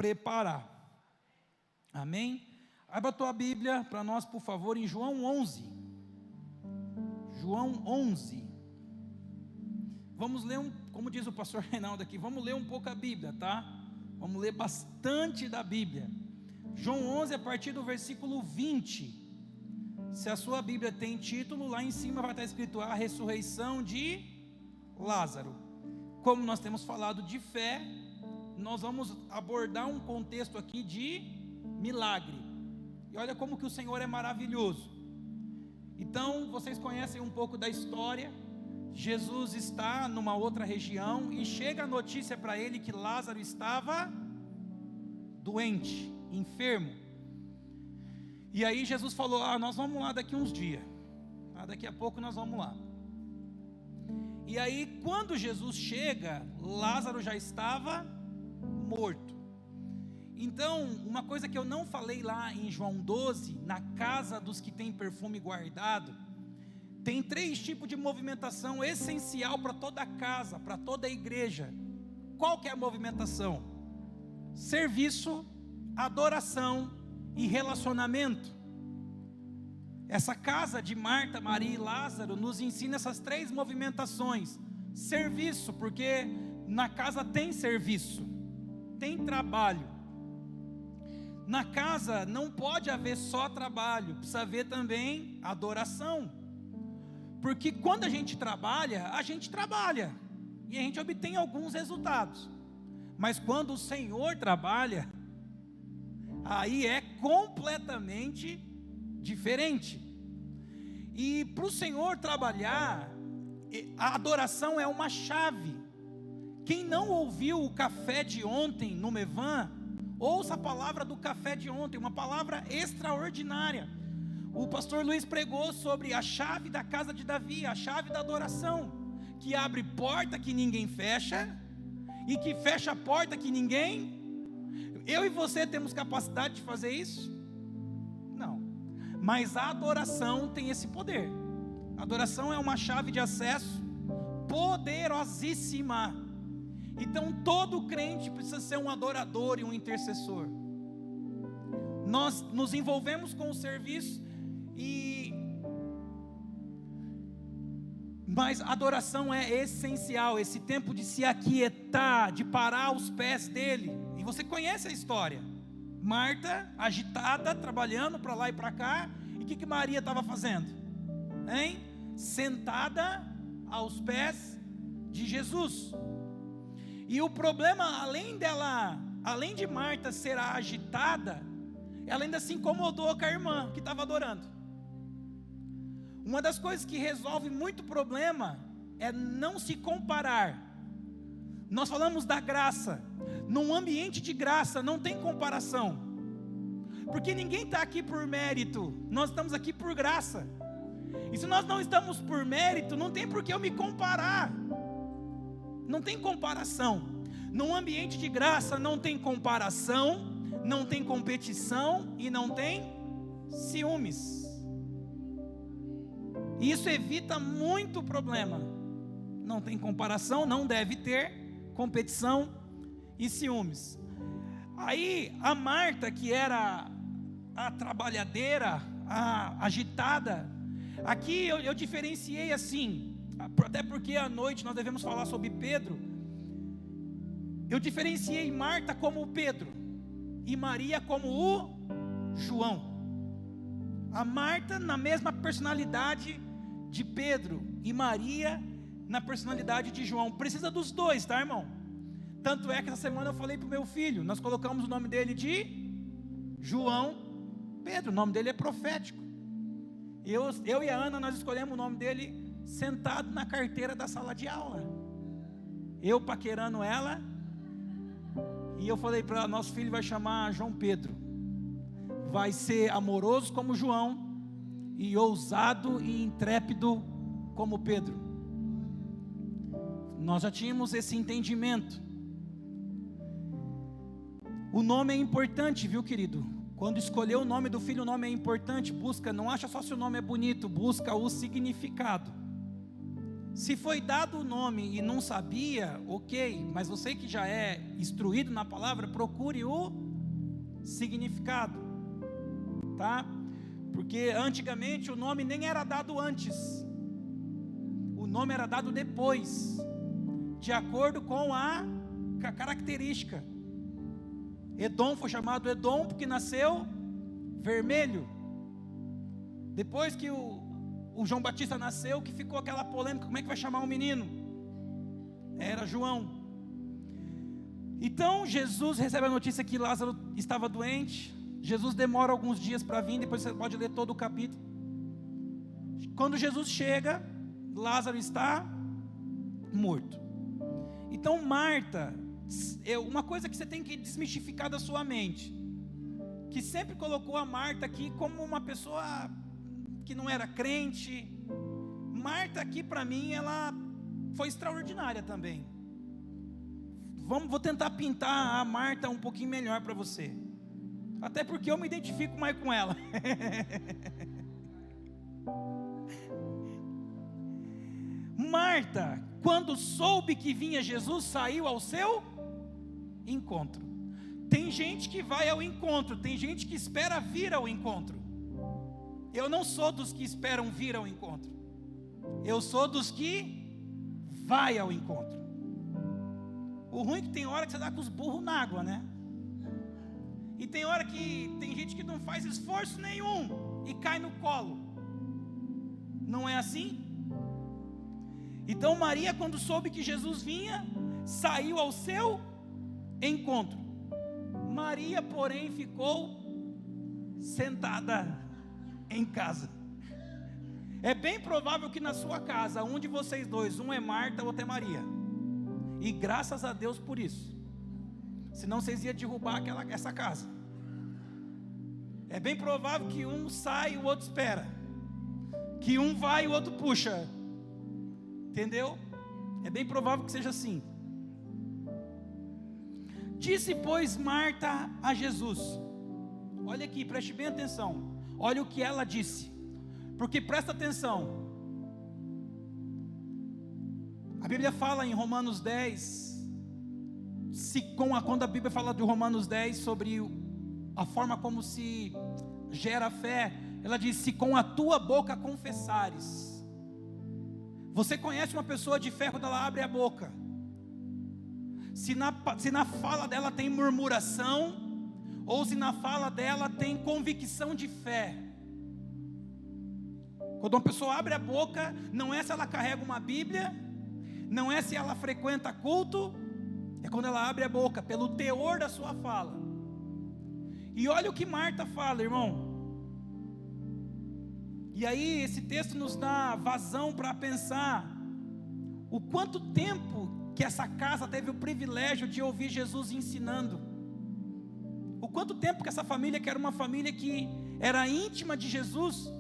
preparar. Amém? Abra a tua Bíblia para nós, por favor, em João 11. João 11. Vamos ler, como diz o pastor Reinaldo aqui, vamos ler um pouco a Bíblia, tá? Vamos ler bastante da Bíblia. João 11, a partir do versículo 20. Se a sua Bíblia tem título, lá em cima vai estar escrito a ressurreição de Lázaro. Como nós temos falado de fé, nós vamos abordar um contexto aqui de milagre. E olha como que o Senhor é maravilhoso. Então, vocês conhecem um pouco da história. Jesus está numa outra região e chega a notícia para ele que Lázaro estava doente, enfermo. E aí Jesus falou: nós vamos lá daqui uns dias, daqui a pouco nós vamos lá. E aí quando Jesus chega, Lázaro já estava morto. Então, uma coisa que eu não falei lá em João 12, na casa dos que têm perfume guardado, tem 3 tipos de movimentação essencial para toda a casa, para toda a igreja. Qual que é a movimentação? Serviço, adoração e relacionamento. Essa casa de Marta, Maria e Lázaro nos ensina essas 3 movimentações. Serviço, porque na casa tem serviço, tem trabalho. Na casa não pode haver só trabalho, precisa haver também adoração. Porque quando a gente trabalha e a gente obtém alguns resultados. Mas quando o Senhor trabalha, aí é completamente diferente. E para o Senhor trabalhar, a adoração é uma chave. Quem não ouviu o café de ontem no Mevan, ouça a palavra do café de ontem, uma palavra extraordinária. O pastor Luiz pregou sobre a chave da casa de Davi, a chave da adoração, que abre porta que ninguém fecha, e que fecha a porta que ninguém. Eu e você temos capacidade de fazer isso? Não. Mas a adoração tem esse poder. A adoração é uma chave de acesso poderosíssima. Então todo crente precisa ser um adorador e um intercessor. Nós nos envolvemos com o serviço, mas a adoração é essencial. Esse tempo de se aquietar, de parar aos pés dele. E você conhece a história. Marta, agitada, trabalhando para lá e para cá. E o que Maria estava fazendo? Sentada aos pés de Jesus. E o problema, além de Marta ser agitada, ela ainda se incomodou com a irmã que estava adorando. Uma das coisas que resolve muito problema é não se comparar. Nós falamos da graça. Num ambiente de graça não tem comparação, porque ninguém está aqui por mérito, nós estamos aqui por graça. E se nós não estamos por mérito, não tem por que eu me comparar. Não tem comparação. Num ambiente de graça não tem comparação, não tem competição e não tem ciúmes. Isso evita muito problema. Não tem comparação, não deve ter competição e ciúmes. Aí a Marta, que era a trabalhadeira, a agitada, aqui eu diferenciei assim, até porque à noite nós devemos falar sobre Pedro. Eu diferenciei Marta como o Pedro e Maria como o João. A Marta na mesma personalidade de Pedro e Maria na personalidade de João. Precisa dos dois, tá, irmão? Tanto é que essa semana eu falei para o meu filho, nós colocamos o nome dele de João Pedro, o nome dele é profético. Eu e a Ana, nós escolhemos o nome dele sentado na carteira da sala de aula. Eu paquerando ela, e eu falei para ela, nosso filho vai chamar João Pedro. Vai ser amoroso como João, e ousado e intrépido como Pedro. Nós já tínhamos esse entendimento. O nome é importante, viu, querido? Quando escolher o nome do filho, o nome é importante. Busca, não acha só se o nome é bonito, busca o significado. Se foi dado o nome e não sabia, ok, mas você que já é instruído na palavra, procure o significado, tá? Porque antigamente o nome nem era dado antes, o nome era dado depois, de acordo com a característica. Edom foi chamado Edom porque nasceu vermelho. Depois que o João Batista nasceu, que ficou aquela polêmica, como é que vai chamar o menino? Era João. Então Jesus recebe a notícia que Lázaro estava doente. Jesus demora alguns dias para vir, depois você pode ler todo o capítulo. Quando Jesus chega, Lázaro está morto. Então Marta, uma coisa que você tem que desmistificar da sua mente, que sempre colocou a Marta aqui como uma pessoa que não era crente. Marta aqui para mim, ela foi extraordinária também. Vou tentar pintar a Marta um pouquinho melhor para você, até porque eu me identifico mais com ela. Marta, quando soube que vinha Jesus, saiu ao seu encontro. Tem gente que vai ao encontro, tem gente que espera vir ao encontro. Eu não sou dos que esperam vir ao encontro, eu sou dos que vai ao encontro. O ruim é que tem hora que você dá com os burros na água, né? E tem hora que tem gente que não faz esforço nenhum e cai no colo. Não é assim? Então Maria, quando soube que Jesus vinha, saiu ao seu encontro. Maria, porém, ficou sentada em casa. É bem provável que na sua casa, um de vocês dois, um é Marta, o outro é Maria. E graças a Deus por isso. Senão vocês iam derrubar essa casa. É bem provável que um sai e o outro espera, que um vai e o outro puxa. Entendeu? É bem provável que seja assim. Disse, pois, Marta a Jesus. Olha aqui, preste bem atenção. Olha o que ela disse. Porque presta atenção. A Bíblia fala em Romanos 10. Quando a Bíblia fala de Romanos 10 sobre a forma como se gera fé, ela diz: se com a tua boca confessares. Você conhece uma pessoa de fé quando ela abre a boca. Se na fala dela tem murmuração, ou se na fala dela tem convicção de fé. Quando uma pessoa abre a boca, não é se ela carrega uma Bíblia, não é se ela frequenta culto, é quando ela abre a boca, pelo teor da sua fala. E olha o que Marta fala, irmão. E aí esse texto nos dá vazão para pensar o quanto tempo que essa casa teve o privilégio de ouvir Jesus ensinando. O quanto tempo que essa família, que era uma família que era íntima de Jesus,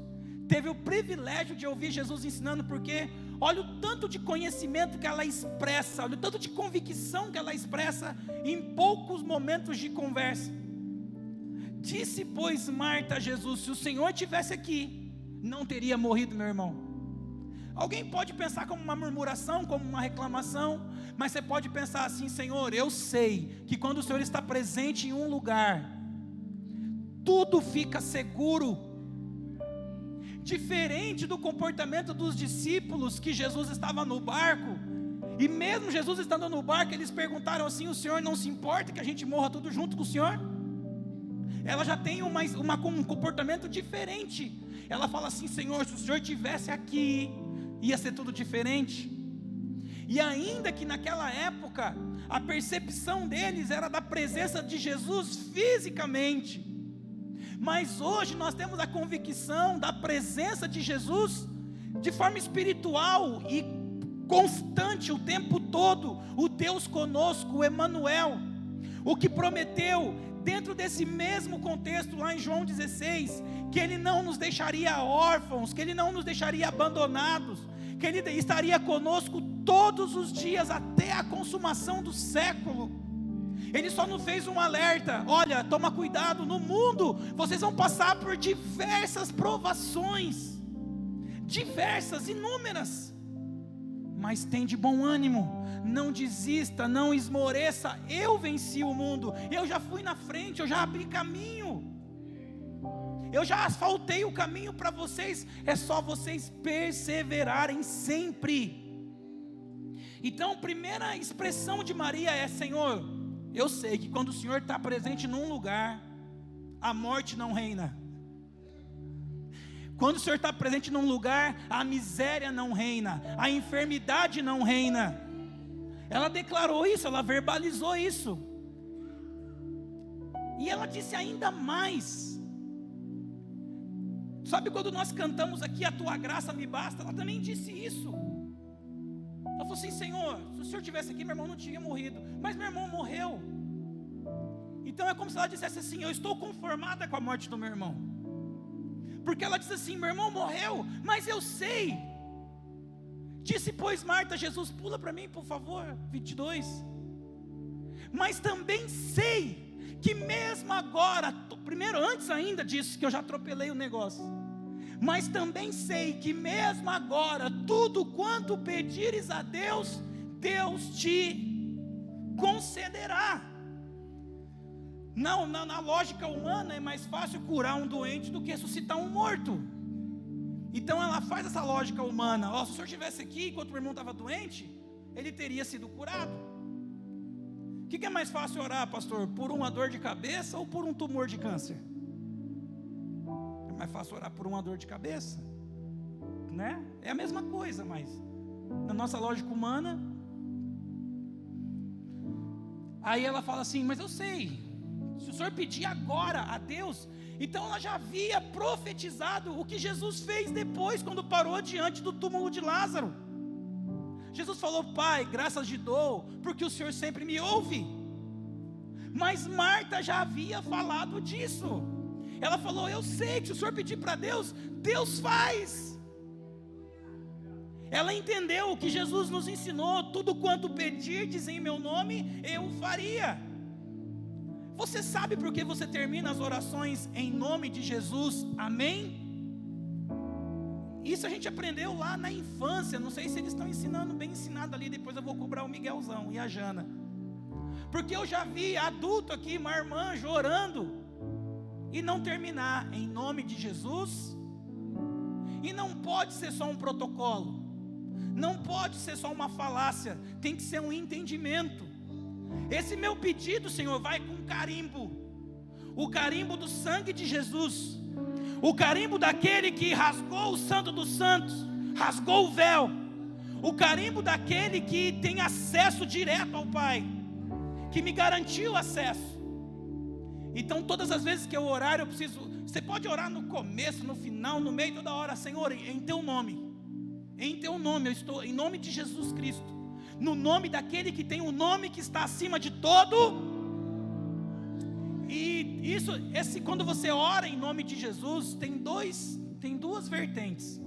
teve o privilégio de ouvir Jesus ensinando, porque olha o tanto de conhecimento que ela expressa, olha o tanto de convicção que ela expressa em poucos momentos de conversa. Disse, pois, Marta a Jesus: se o Senhor estivesse aqui, não teria morrido meu irmão. Alguém pode pensar como uma murmuração, como uma reclamação, mas você pode pensar assim: Senhor, eu sei que quando o Senhor está presente em um lugar, tudo fica seguro. Diferente do comportamento dos discípulos, que Jesus estava no barco, e mesmo Jesus estando no barco, eles perguntaram assim: o Senhor não se importa que a gente morra tudo junto com o Senhor? Ela já tem um comportamento diferente. Ela fala assim: Senhor, se o Senhor estivesse aqui, ia ser tudo diferente. E ainda que naquela época a percepção deles era da presença de Jesus fisicamente, mas hoje nós temos a convicção da presença de Jesus de forma espiritual e constante o tempo todo. O Deus conosco, o Emanuel, o que prometeu dentro desse mesmo contexto lá em João 16, que Ele não nos deixaria órfãos, que Ele não nos deixaria abandonados, que Ele estaria conosco todos os dias até a consumação do século. Ele só nos fez um alerta: olha, toma cuidado, no mundo vocês vão passar por diversas provações, diversas, inúmeras, mas tem de bom ânimo, não desista, não esmoreça, eu venci o mundo, eu já fui na frente, eu já abri caminho, eu já asfaltei o caminho para vocês, é só vocês perseverarem sempre. Então, a primeira expressão de Maria é: Senhor, eu sei que quando o Senhor está presente num lugar, a morte não reina. Quando o Senhor está presente num lugar, a miséria não reina, a enfermidade não reina. Ela declarou isso, ela verbalizou isso. E ela disse ainda mais. Sabe quando nós cantamos aqui, a tua graça me basta? Ela também disse isso. Ela falou assim: Senhor, se o Senhor estivesse aqui, meu irmão não tinha morrido. Mas meu irmão morreu. Então é como se ela dissesse assim: eu estou conformada com a morte do meu irmão. Porque ela disse assim: meu irmão morreu, mas eu sei. Disse, pois, Marta, Jesus, pula para mim, por favor, 22. Mas também sei que mesmo agora, primeiro, antes ainda disso, que eu já atropelei o negócio, mas também sei que mesmo agora, tudo quanto pedires a Deus, Deus te concederá. Não, na lógica humana é mais fácil curar um doente do que ressuscitar um morto. Então ela faz essa lógica humana: se o senhor estivesse aqui enquanto o meu irmão estava doente, ele teria sido curado. O que é mais fácil orar, pastor? Por uma dor de cabeça ou por um tumor de câncer? É mais fácil orar por uma dor de cabeça, né? É a mesma coisa, mas na nossa lógica humana. Aí ela fala assim: mas eu sei, se o senhor pedir agora a Deus. Então ela já havia profetizado o que Jesus fez depois, quando parou diante do túmulo de Lázaro. Jesus falou: Pai, graças te dou, porque o Senhor sempre me ouve. Mas Marta já havia falado disso. Ela falou: eu sei que se o Senhor pedir para Deus, Deus faz. Ela entendeu o que Jesus nos ensinou: tudo quanto pedirdes em meu nome, eu faria. Você sabe por que você termina as orações em nome de Jesus? Amém? Isso a gente aprendeu lá na infância. Não sei se eles estão ensinando bem ensinado ali. Depois eu vou cobrar o Miguelzão e a Jana. Porque eu já vi adulto aqui, marmanjo, orando e não terminar em nome de Jesus. E não pode ser só um protocolo, não pode ser só uma falácia, tem que ser um entendimento. Esse meu pedido, Senhor, vai com carimbo, o carimbo do sangue de Jesus, o carimbo daquele que rasgou o santo dos santos, rasgou o véu, o carimbo daquele que tem acesso direto ao Pai, que me garantiu acesso. Então todas as vezes que eu orar, eu preciso, você pode orar no começo, no final, no meio, toda hora: Senhor, em teu nome, eu estou, em nome de Jesus Cristo, no nome daquele que tem o nome que está acima de todo. E quando você ora em nome de Jesus, tem duas vertentes.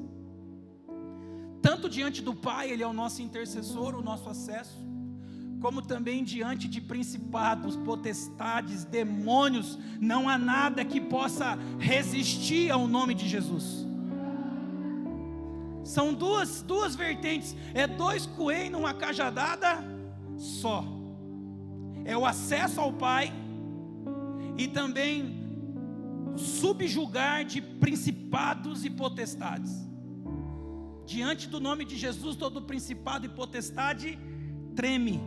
Tanto diante do Pai, Ele é o nosso intercessor, o nosso acesso, como também diante de principados, potestades, demônios. Não há nada que possa resistir ao nome de Jesus. São duas vertentes, é dois coelhos numa cajadada só. É o acesso ao Pai e também subjugar de principados e potestades. Diante do nome de Jesus, todo principado e potestade treme.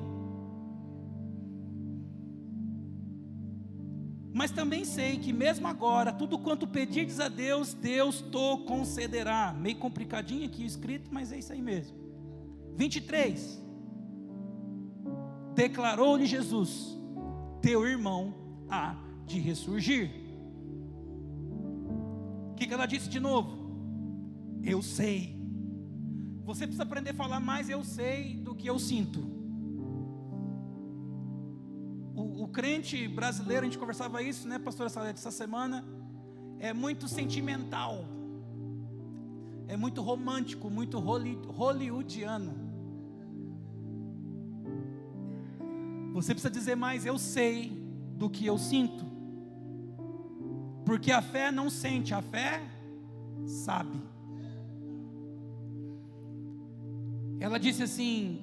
Mas também sei que mesmo agora, tudo quanto pedirdes a Deus, Deus te concederá. Meio complicadinho aqui o escrito, mas é isso aí mesmo. 23. Declarou-lhe Jesus: teu irmão há de ressurgir. O que ela disse de novo? Eu sei. Você precisa aprender a falar mais eu sei do que eu sinto. O crente brasileiro, a gente conversava isso, né, pastora Salete, essa semana, é muito sentimental, é muito romântico, muito hollywoodiano. Você precisa dizer mais eu sei do que eu sinto, porque a fé não sente, a fé sabe. Ela disse assim: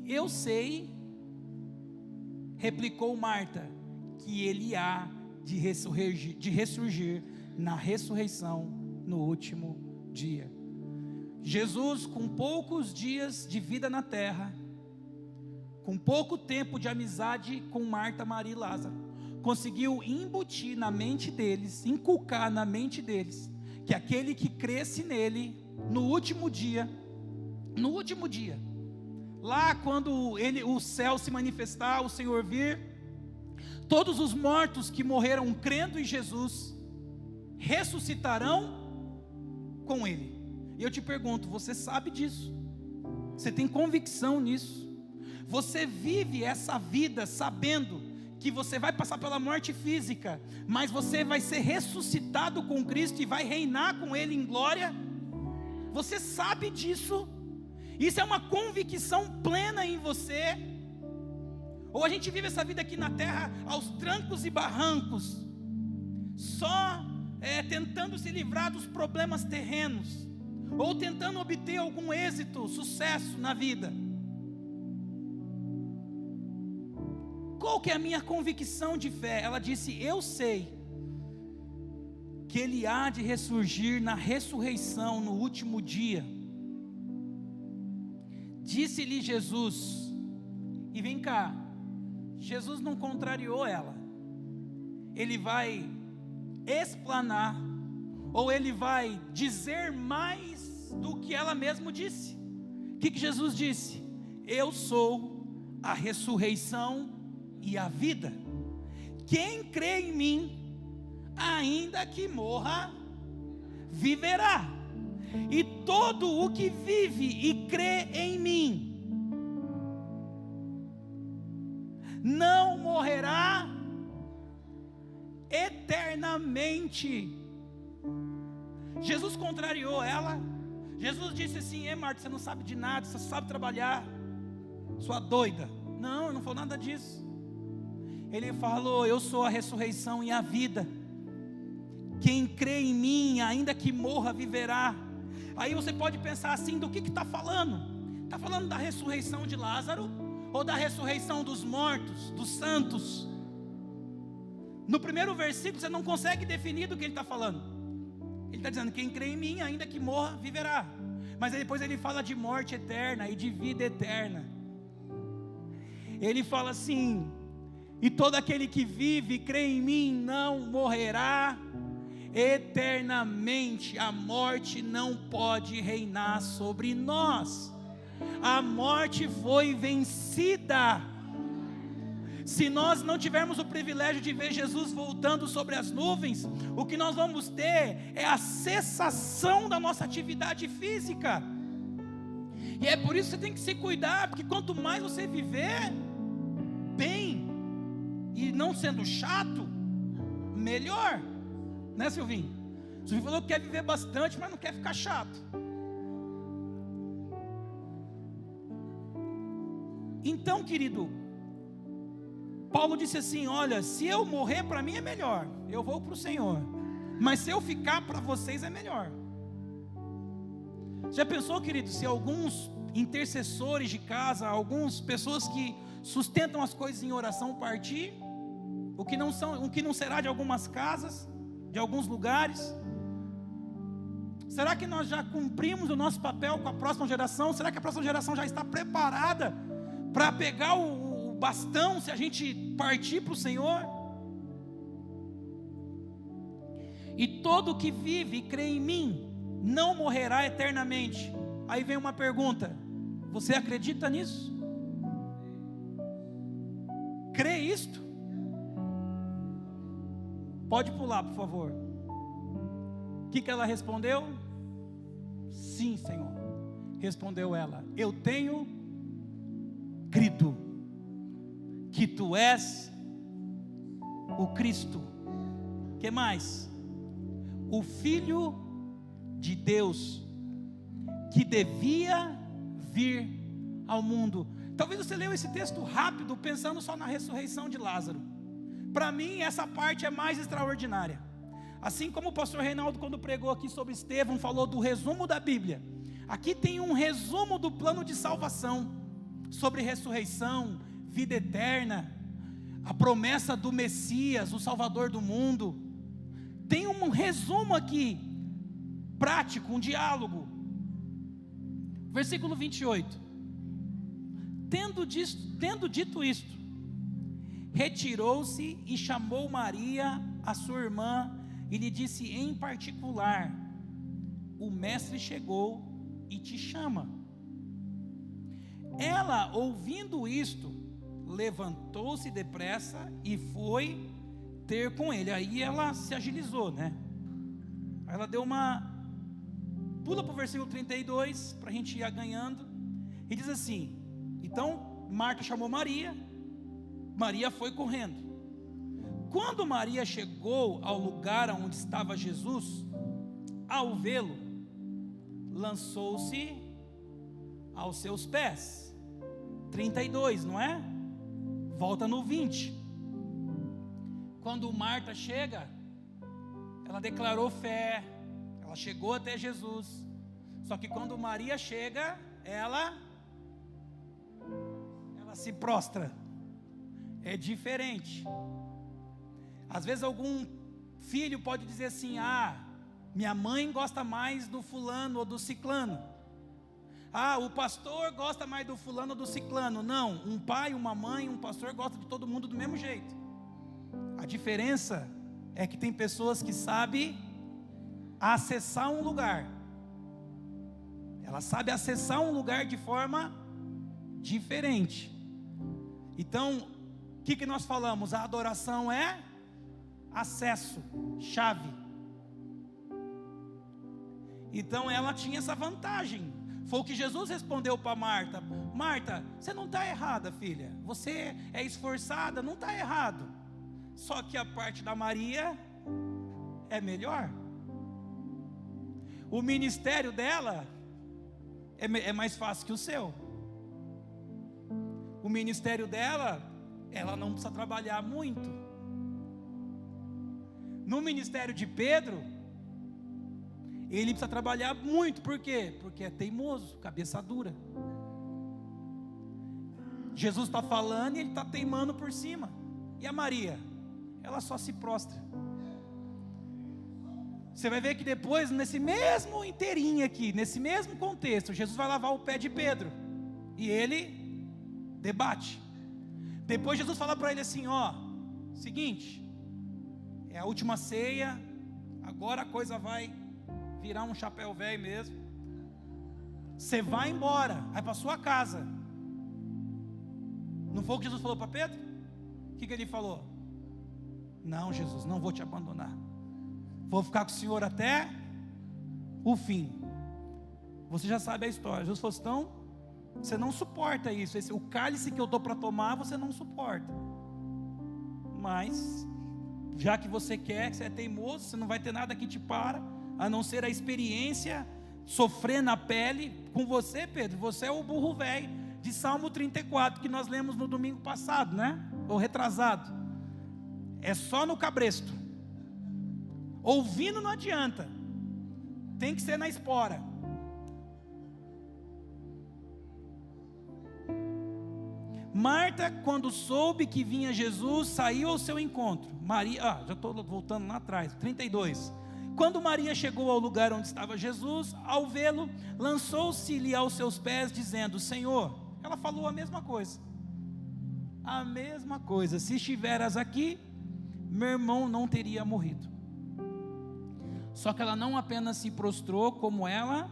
eu sei, replicou Marta, que ele há de ressurgir na ressurreição no último dia. Jesus, com poucos dias de vida na terra, com pouco tempo de amizade com Marta, Maria e Lázaro, conseguiu embutir na mente deles, inculcar na mente deles, que aquele que cresce nele, no último dia, lá quando o céu se manifestar, o Senhor vir, todos os mortos que morreram crendo em Jesus, ressuscitarão com Ele. E eu te pergunto, você sabe disso? Você tem convicção nisso? Você vive essa vida sabendo que você vai passar pela morte física, mas você vai ser ressuscitado com Cristo e vai reinar com Ele em glória? Você sabe disso? Isso é uma convicção plena em você? Ou a gente vive essa vida aqui na terra aos trancos e barrancos, só tentando se livrar dos problemas terrenos, ou tentando obter algum êxito, sucesso na vida? Qual que é a minha convicção de fé? Ela disse: eu sei que Ele há de ressurgir na ressurreição no último dia. Disse-lhe Jesus, e vem cá, Jesus não contrariou ela, Ele vai explanar, ou Ele vai dizer mais do que ela mesma disse. O que Jesus disse? Eu sou a ressurreição e a vida. Quem crê em mim, ainda que morra, viverá. E todo o que vive e crê em mim não morrerá eternamente. Jesus contrariou ela. Jesus disse assim: Marta, você não sabe de nada, você sabe trabalhar, sua doida. Não, não falou nada disso. Ele falou: eu sou a ressurreição e a vida. Quem crê em mim, ainda que morra, viverá. Aí você pode pensar assim: do que está falando? Está falando da ressurreição de Lázaro? Ou da ressurreição dos mortos, dos santos? No primeiro versículo você não consegue definir do que ele está falando. Ele está dizendo: quem crê em mim, ainda que morra, viverá. Mas aí depois ele fala de morte eterna e de vida eterna. Ele fala assim: e todo aquele que vive e crê em mim não morrerá eternamente. A morte não pode reinar sobre nós. A morte foi vencida. Se nós não tivermos o privilégio de ver Jesus voltando sobre as nuvens, o que nós vamos ter é a cessação da nossa atividade física. E é por isso que você tem que se cuidar, porque quanto mais você viver bem e não sendo chato, melhor. Né, Silvinho? Silvinho falou que quer viver bastante, mas não quer ficar chato. Então, querido, Paulo disse assim: olha, se eu morrer, para mim é melhor, eu vou para o Senhor. Mas se eu ficar, para vocês é melhor. Já pensou, querido, se alguns intercessores de casa, algumas pessoas que sustentam as coisas em oração partir, o que não será de algumas casas, de alguns lugares? Será que nós já cumprimos o nosso papel com a próxima geração? Será que a próxima geração já está preparada para pegar o bastão se a gente partir para o Senhor? E todo que vive e crê em mim não morrerá eternamente. Aí vem uma pergunta: você acredita nisso? Crê isto? Pode pular, por favor. O que ela respondeu? Sim, Senhor. Respondeu ela: eu tenho crido que tu és o Cristo. Que mais? O Filho de Deus, que devia vir ao mundo. Talvez você leu esse texto rápido, pensando só na ressurreição de Lázaro. Para mim, essa parte é mais extraordinária. Assim como o pastor Reinaldo, quando pregou aqui sobre Estevão, falou do resumo da Bíblia. Aqui tem um resumo do plano de salvação, sobre ressurreição, vida eterna, a promessa do Messias, o Salvador do mundo. Tem um resumo aqui, prático, um diálogo. Versículo 28. Tendo dito isto, retirou-se e chamou Maria, a sua irmã, e lhe disse em particular: o mestre chegou e te chama. Ela, ouvindo isto, levantou-se depressa e foi ter com ele. Aí ela se agilizou, né? Aí ela deu uma... Pula para o versículo 32, para a gente ir ganhando. E diz assim: então Marta chamou Maria, Maria foi correndo. Quando Maria chegou ao lugar onde estava Jesus, ao vê-lo, lançou-se aos seus pés. 32, não é? Volta no 20. Quando Marta chega, ela declarou fé, ela chegou até Jesus. Só que quando Maria chega, ela se prostra. É diferente. Às vezes algum filho pode dizer assim: ah, minha mãe gosta mais do fulano ou do ciclano. Ah, o pastor gosta mais do fulano ou do ciclano. Não, um pai, uma mãe, um pastor gosta de todo mundo do mesmo jeito. A diferença é que tem pessoas que sabem acessar um lugar. Ela sabe acessar um lugar de forma diferente. Então, o que nós falamos? A adoração é acesso, chave. Então ela tinha essa vantagem. Foi o que Jesus respondeu para Marta: Marta, você não está errada, filha. Você é esforçada, não está errado. Só que a parte da Maria é melhor. O ministério dela é mais fácil que o seu. O ministério dela, ela não precisa trabalhar muito. No ministério de Pedro, ele precisa trabalhar muito. Por quê? Porque é teimoso, cabeça dura. Jesus está falando e ele está teimando por cima. E a Maria? Ela só se prostra. Você vai ver que depois, nesse mesmo inteirinho aqui, nesse mesmo contexto, Jesus vai lavar o pé de Pedro. E ele debate. Depois Jesus fala para ele assim: ó, seguinte, é a última ceia, agora a coisa vai virar um chapéu velho mesmo. Você vai embora, vai para sua casa. Não foi o que Jesus falou para Pedro? O que ele falou? Não, Jesus, não vou te abandonar. Vou ficar com o Senhor até o fim. Você já sabe a história. Jesus falou assim: então, você não suporta isso. O cálice que eu dou para tomar, você não suporta. Mas, já que você quer, que você é teimoso, você não vai ter nada que te para, a não ser a experiência, sofrer na pele. Com você, Pedro, você é o burro velho de Salmo 34, que nós lemos no domingo passado, né? Ou retrasado. É só no cabresto. Ouvindo não adianta, tem que ser na espora. Marta, quando soube que vinha Jesus, saiu ao seu encontro. Maria, já estou voltando lá atrás, 32. Quando Maria chegou ao lugar onde estava Jesus, ao vê-lo, lançou-se-lhe aos seus pés, dizendo: Senhor, ela falou a mesma coisa. A mesma coisa: se estiveras aqui, meu irmão não teria morrido. Só que ela não apenas se prostrou, como ela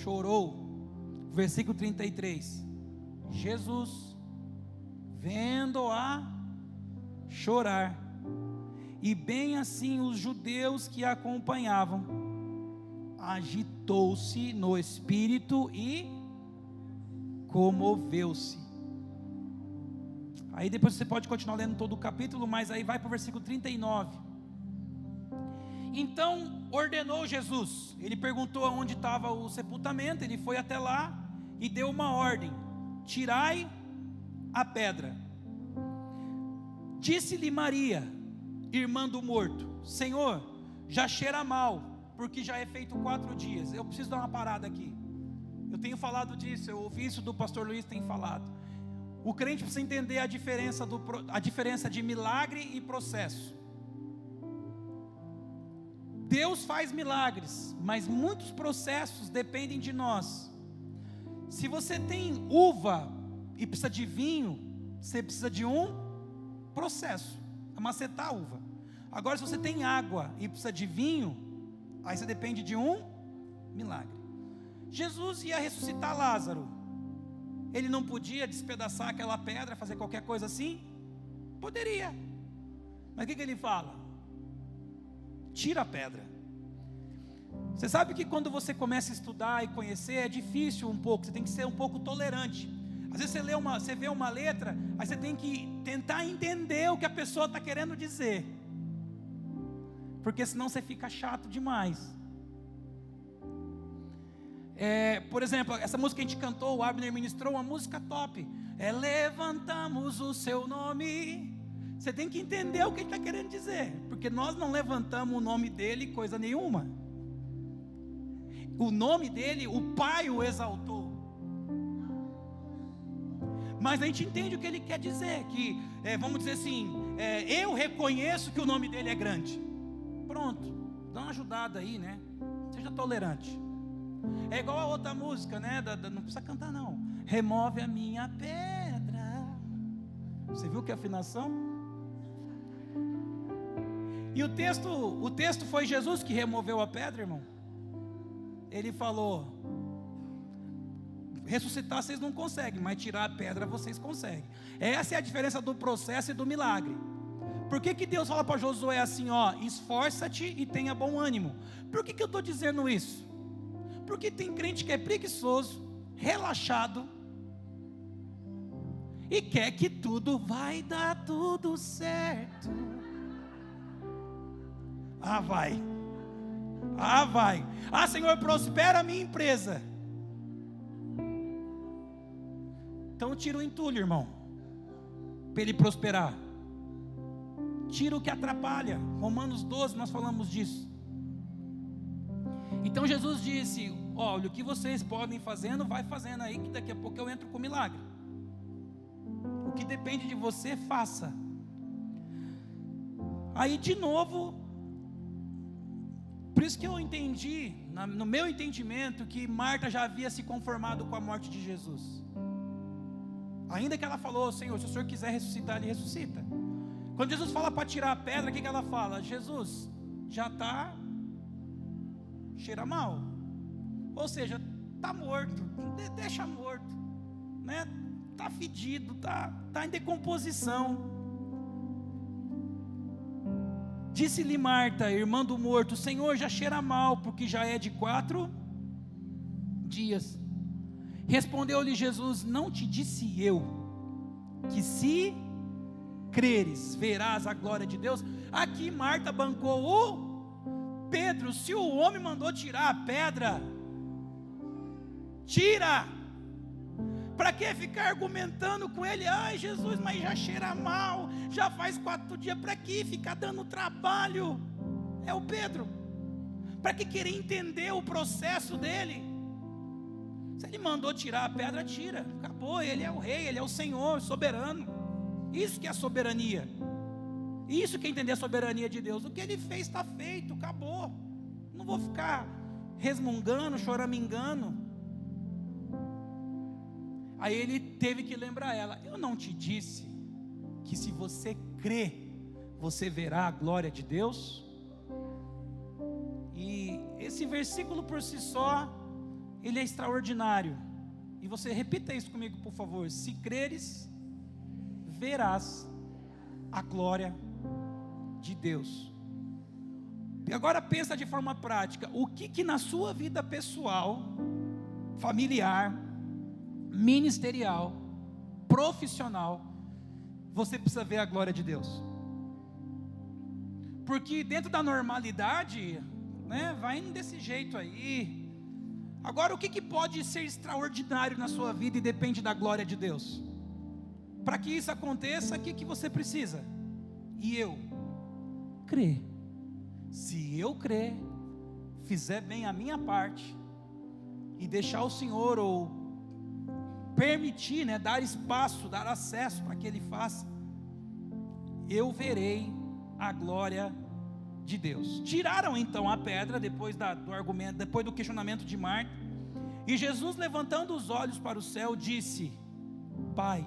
chorou. Versículo 33. Jesus, vendo-a chorar, e bem assim os judeus que a acompanhavam, agitou-se no espírito e comoveu-se. Aí depois você pode continuar lendo todo o capítulo, mas aí vai para o versículo 39. Então ordenou Jesus, ele perguntou aonde estava o sepultamento, ele foi até lá e deu uma ordem: tirai a pedra. Disse-lhe Maria, irmã do morto: Senhor, já cheira mal, porque já é feito 4 dias. Eu preciso dar uma parada aqui. Eu tenho falado disso, eu ouvi isso do pastor Luiz, tem falado. O crente precisa entender a diferença de milagre e processo. Deus faz milagres, mas muitos processos dependem de nós. Se você tem uva e precisa de vinho, você precisa de um processo, amacetar a uva. Agora, se você tem água e precisa de vinho, aí você depende de um milagre. Jesus ia ressuscitar Lázaro. Ele não podia despedaçar aquela pedra, fazer qualquer coisa assim? Poderia. Mas o que ele fala? Tira a pedra. Você sabe que quando você começa a estudar e conhecer, é difícil um pouco, você tem que ser um pouco tolerante. Às vezes você vê uma letra, aí você tem que tentar entender o que a pessoa está querendo dizer, porque senão você fica chato demais. Por exemplo, essa música que a gente cantou, o Abner ministrou, uma música top. Levantamos o seu nome. Você tem que entender o que ele está querendo dizer, porque nós não levantamos o nome dele coisa nenhuma. O nome dele, o Pai o exaltou. Mas a gente entende o que ele quer dizer, que, vamos dizer assim, eu reconheço que o nome dele é grande. Pronto, dá uma ajudada aí, né? Seja tolerante. É igual a outra música, né? Não precisa cantar não. Remove a minha pedra. Você viu que afinação? E o texto foi Jesus que removeu a pedra, irmão. Ele falou: ressuscitar vocês não conseguem, mas tirar a pedra vocês conseguem. Essa é a diferença do processo e do milagre. Por que Deus fala para Josué assim, ó, esforça-te e tenha bom ânimo? Por que eu estou dizendo isso? Porque tem crente que é preguiçoso, relaxado, e quer que tudo vai dar tudo certo. Vai. Senhor, prospera a minha empresa. Então tira o entulho, irmão, para ele prosperar. Tira o que atrapalha. Romanos 12, nós falamos disso. Então Jesus disse: olha, o que vocês podem fazendo, vai fazendo aí, que daqui a pouco eu entro com milagre. O que depende de você, faça. Aí de novo, por isso que eu entendi, no meu entendimento, que Marta já havia se conformado com a morte de Jesus. Ainda que ela falou: Senhor, se o Senhor quiser ressuscitar, Ele ressuscita. Quando Jesus fala para tirar a pedra, o que ela fala? Jesus, já está, cheira mal. Ou seja, está morto, deixa morto, né? Está fedido, está em decomposição. Disse-lhe Marta, irmã do morto: Senhor, já cheira mal, porque já é de 4 dias. Respondeu-lhe Jesus: não te disse eu, que se creres, verás a glória de Deus? Aqui Marta bancou o Pedro. Se o homem mandou tirar a pedra, tira. Para que ficar argumentando com ele? Ai Jesus, mas já cheira mal, já faz 4 dias. Para que ficar dando trabalho? É o Pedro. Para que querer entender o processo dele? Se ele mandou tirar a pedra, tira. Acabou, ele é o rei, ele é o Senhor, soberano. Isso que é a soberania. Isso que é entender a soberania de Deus. O que ele fez está feito, acabou. Não vou ficar resmungando, choramingando. Aí ele teve que lembrar ela: eu não te disse que se você crê, você verá a glória de Deus? E esse versículo por si só, ele é extraordinário. E você repita isso comigo, por favor: se creres, verás a glória de Deus. E agora pensa de forma prática: o que na sua vida pessoal, familiar, ministerial, profissional, você precisa ver a glória de Deus? Porque dentro da normalidade, né, vai indo desse jeito aí. Agora, o que pode ser extraordinário na sua vida e depende da glória de Deus? Para que isso aconteça, o que você precisa? E eu? Crer. Se eu crer, fizer bem a minha parte, e deixar o Senhor, ou permitir, dar espaço, dar acesso para que Ele faça, eu verei a glória de Deus. Tiraram então a pedra, depois do argumento, depois do questionamento de Marta, e Jesus, levantando os olhos para o céu, disse: Pai,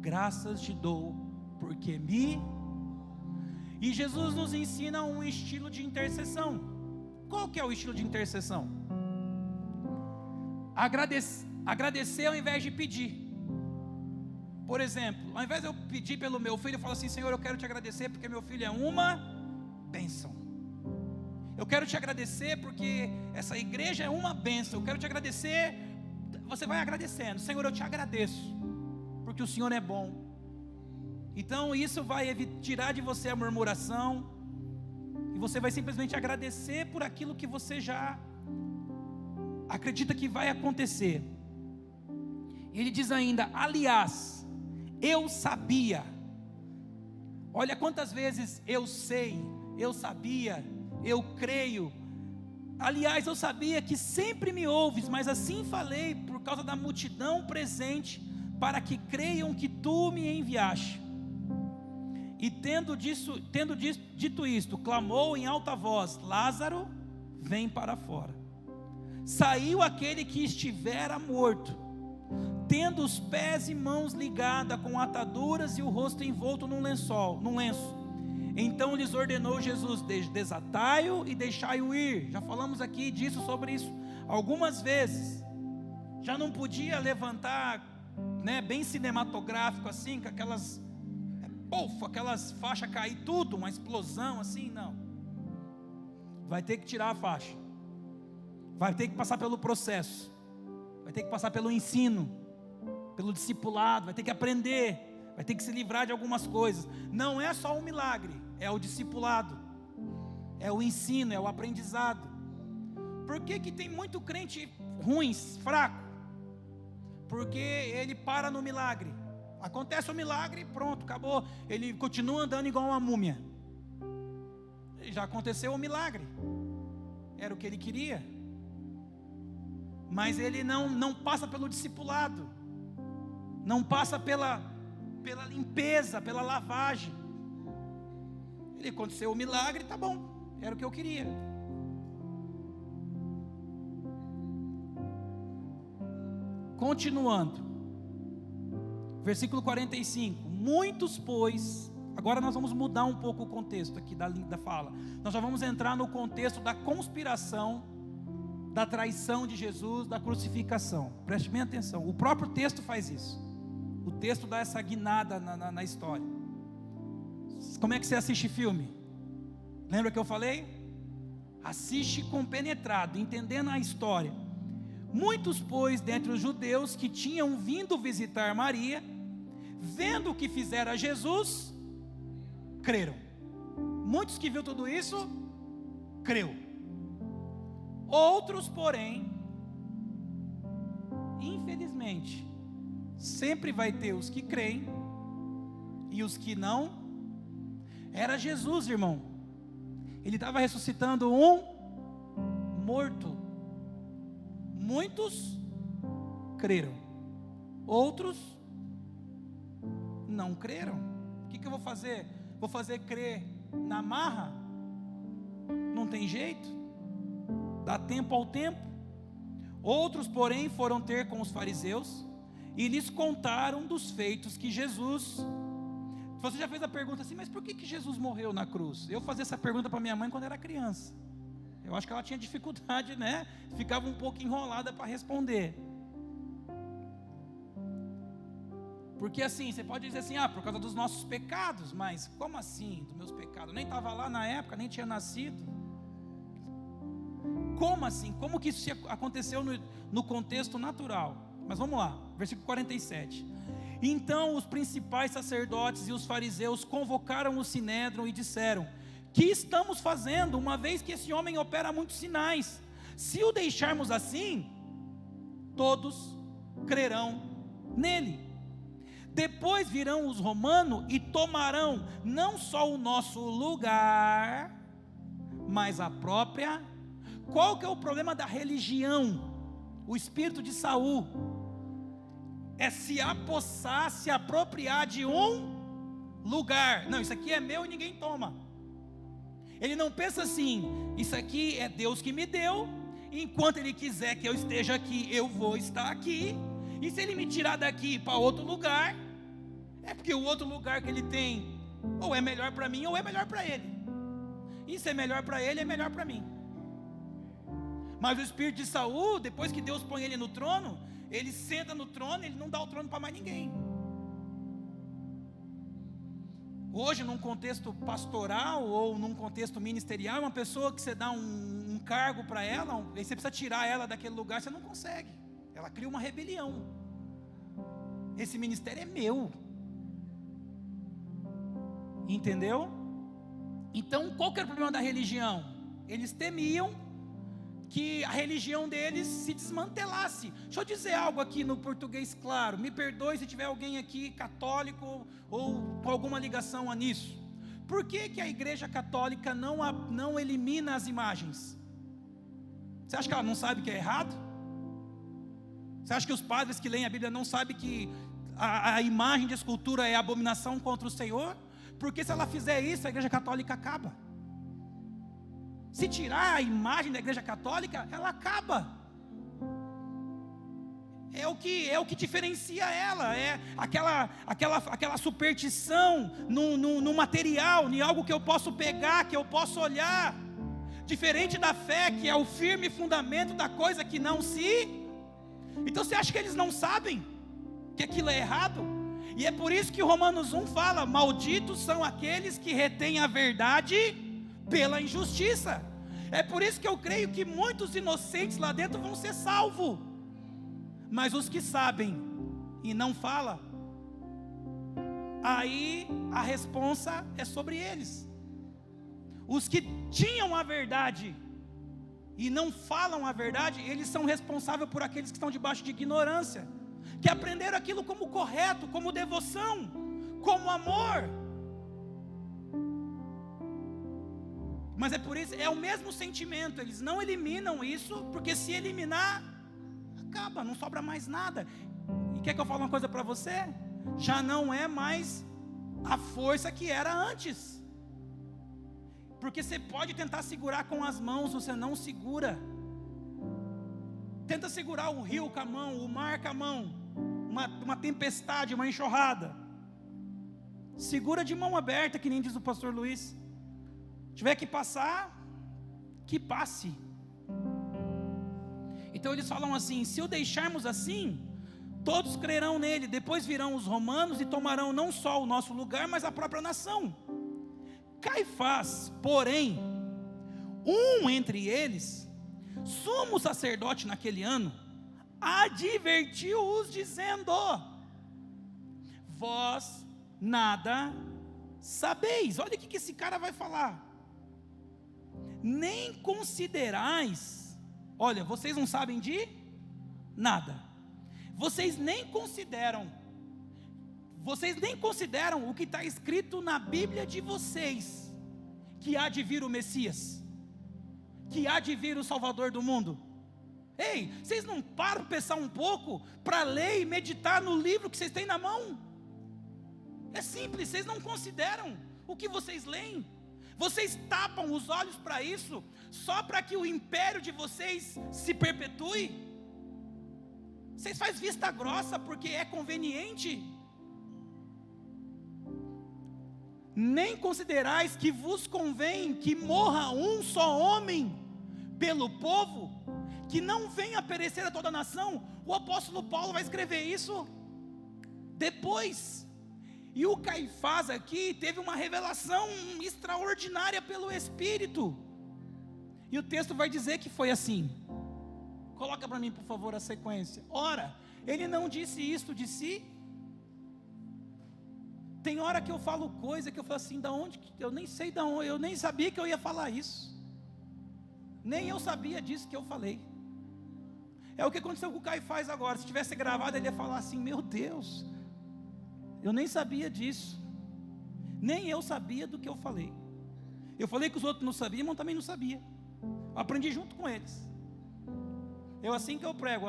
graças te dou, porque E Jesus nos ensina um estilo de intercessão. Qual que é o estilo de intercessão? Agradecer ao invés de pedir. Por exemplo, ao invés de eu pedir pelo meu filho, eu falo assim: Senhor, eu quero te agradecer porque meu filho é uma bênção. Eu quero te agradecer porque essa igreja é uma bênção. Eu quero te agradecer. Você vai agradecendo: Senhor, eu te agradeço porque o Senhor é bom. Então isso vai tirar de você a murmuração, e você vai simplesmente agradecer por aquilo que você já acredita que vai acontecer. Ele diz ainda: aliás, eu sabia. Olha quantas vezes eu sei, eu sabia, eu creio. Aliás, eu sabia que sempre me ouves, mas assim falei por causa da multidão presente, para que creiam que tu me enviaste. E tendo dito isto, clamou em alta voz: Lázaro, vem para fora. Saiu aquele que estivera morto, tendo os pés e mãos ligados com ataduras e o rosto envolto num lenço. Então lhes ordenou Jesus: desatai-o e deixai-o ir. Já falamos aqui sobre isso algumas vezes. Já não podia levantar, bem cinematográfico assim, com aquelas faixas cair tudo, uma explosão assim, não. Vai ter que tirar a faixa, vai ter que passar pelo processo, vai ter que passar pelo ensino, pelo discipulado, vai ter que aprender, vai ter que se livrar de algumas coisas. Não é só o milagre, é o discipulado, é o ensino, é o aprendizado. Por que tem muito crente ruim, fraco? Porque ele para no milagre. Acontece o milagre, pronto, acabou. Ele continua andando igual uma múmia. Já aconteceu o milagre, era o que ele queria, mas ele não passa pelo discipulado, não passa pela limpeza, pela lavagem. Ele aconteceu o milagre, tá bom, era o que eu queria. Continuando, versículo 45. Muitos, pois, agora nós vamos mudar um pouco o contexto aqui da fala. Nós já vamos entrar no contexto da conspiração, da traição de Jesus, da crucificação. Preste bem atenção, o próprio texto faz isso. O texto dá essa guinada na história. Como é que você assiste filme? Lembra que eu falei? Assiste compenetrado, entendendo a história. Muitos, pois, dentre os judeus que tinham vindo visitar Maria, vendo o que fizera Jesus, creram. Muitos que viram tudo isso, creu. Outros, porém, infelizmente, sempre vai ter os que creem e os que não. Era Jesus, irmão. Ele estava ressuscitando um morto. Muitos creram, outros não creram. O que eu vou fazer? Vou fazer crer na marra? Não tem jeito, dá tempo ao tempo. Outros, porém, foram ter com os fariseus e lhes contaram dos feitos que Jesus. Você já fez a pergunta assim: mas por que Jesus morreu na cruz? Eu fazia essa pergunta para minha mãe quando era criança. Eu acho que ela tinha dificuldade, ficava um pouco enrolada para responder. Porque assim, você pode dizer assim: por causa dos nossos pecados. Mas como assim, dos meus pecados? Eu nem estava lá na época, nem tinha nascido. Como assim? Como que isso aconteceu no contexto natural? Mas vamos lá, versículo 47. Então os principais sacerdotes e os fariseus convocaram o sinédrio e disseram: que estamos fazendo, uma vez que esse homem opera muitos sinais? Se o deixarmos assim, todos crerão nele. Depois virão os romanos e tomarão não só o nosso lugar, mas a própria Qual que é o problema da religião? O espírito de Saul é se apossar, se apropriar de um lugar. Não, isso aqui é meu e ninguém toma. Ele não pensa assim, isso aqui é Deus que me deu, enquanto Ele quiser que eu esteja aqui, eu vou estar aqui. E se Ele me tirar daqui para outro lugar, é porque o outro lugar que Ele tem, ou é melhor para mim, ou é melhor para Ele. E se é melhor para Ele, é melhor para mim. Mas o espírito de Saul, depois que Deus põe ele no trono, ele senta no trono, ele não dá o trono para mais ninguém. Hoje, num contexto pastoral ou num contexto ministerial, uma pessoa que você dá um cargo para ela, aí você precisa tirar ela daquele lugar, você não consegue. Ela cria uma rebelião. Esse ministério é meu. Entendeu? Então, qual que era o problema da religião? Eles temiam que a religião deles se desmantelasse. Deixa eu dizer algo aqui no português claro, me perdoe se tiver alguém aqui católico ou com alguma ligação a nisso. Por que que a igreja católica não elimina as imagens? Você acha que ela não sabe que é errado? Você acha que os padres que leem a Bíblia não sabem que a imagem de escultura é abominação contra o Senhor? Porque se ela fizer isso, a igreja católica acaba. Se tirar a imagem da igreja católica, ela acaba. É o que diferencia ela, é aquela superstição no material, em algo que eu posso pegar, que eu posso olhar. Diferente da fé, que é o firme fundamento da coisa que não se... Então você acha que eles não sabem que aquilo é errado? E é por isso que Romanos 1 fala, malditos são aqueles que retêm a verdade pela injustiça. É por isso que eu creio que muitos inocentes lá dentro vão ser salvos. Mas os que sabem e não falam, aí a responsa é sobre eles. Os que tinham a verdade e não falam a verdade, eles são responsáveis por aqueles que estão debaixo de ignorância, que aprenderam aquilo como correto, como devoção, como amor. Mas é por isso, é o mesmo sentimento, eles não eliminam isso, porque se eliminar, acaba, não sobra mais nada. E quer que eu fale uma coisa para você? Já não é mais a força que era antes. Porque você pode tentar segurar com as mãos, você não segura. Tenta segurar o rio com a mão, o mar com a mão, uma tempestade, uma enxurrada. Segura de mão aberta, que nem diz o pastor Luiz. Tiver que passar, que passe. Então eles falam assim, se o deixarmos assim, todos crerão nele, depois virão os romanos e tomarão não só o nosso lugar, mas a própria nação. Caifás, porém, um entre eles, sumo sacerdote naquele ano, advertiu-os dizendo, vós nada sabeis. Olha o que esse cara vai falar. Nem considerais, olha, vocês não sabem de nada, vocês nem consideram o que está escrito na Bíblia de vocês, que há de vir o Messias, que há de vir o Salvador do mundo. Ei, vocês não param para pensar um pouco, para ler e meditar no livro que vocês têm na mão? É simples, vocês não consideram o que vocês leem. Vocês tapam os olhos para isso, só para que o império de vocês se perpetue. Vocês fazem vista grossa porque é conveniente. Nem considerais que vos convém que morra um só homem pelo povo, que não venha a perecer a toda a nação. O apóstolo Paulo vai escrever isso depois. E o Caifás aqui teve uma revelação extraordinária pelo Espírito. E o texto vai dizer que foi assim. Coloca para mim, por favor, a sequência. Ora, ele não disse isto de si. Tem hora que eu falo coisa que eu falo assim, da onde? Eu nem sei da onde, eu nem sabia que eu ia falar isso. Nem eu sabia disso que eu falei. É o que aconteceu com o Caifás agora. Se tivesse gravado, ele ia falar assim, meu Deus, eu nem sabia disso. Nem eu sabia do que eu falei. Eu falei que os outros não sabiam, mas também não sabia. Aprendi junto com eles. Assim que eu prego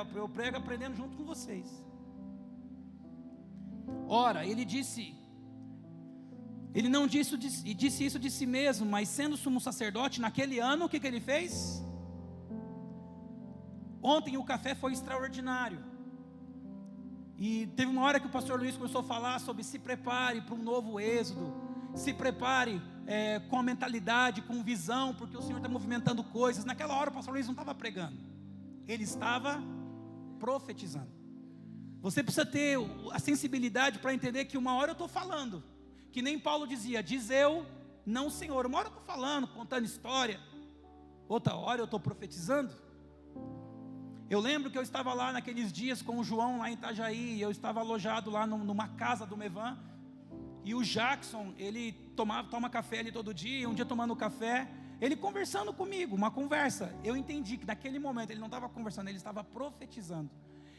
aprendendo junto com vocês. Ora, ele não disse isso de si mesmo, mas sendo sumo sacerdote, naquele ano, o que ele fez? Ontem o café foi extraordinário. E teve uma hora que o pastor Luiz começou a falar sobre se prepare para um novo êxodo. Se prepare com a mentalidade, com visão, porque o Senhor está movimentando coisas. Naquela hora o pastor Luiz não estava pregando, ele estava profetizando. Você precisa ter a sensibilidade para entender que uma hora eu estou falando, que nem Paulo dizia, diz eu, não o Senhor. Uma hora eu estou falando, contando história, outra hora eu estou profetizando. Eu lembro que eu estava lá naqueles dias com o João lá em Itajaí, eu estava alojado lá numa casa do Mevan, e o Jackson, ele toma café ali todo dia, um dia tomando café, ele conversando comigo, uma conversa, eu entendi que naquele momento ele não estava conversando, ele estava profetizando,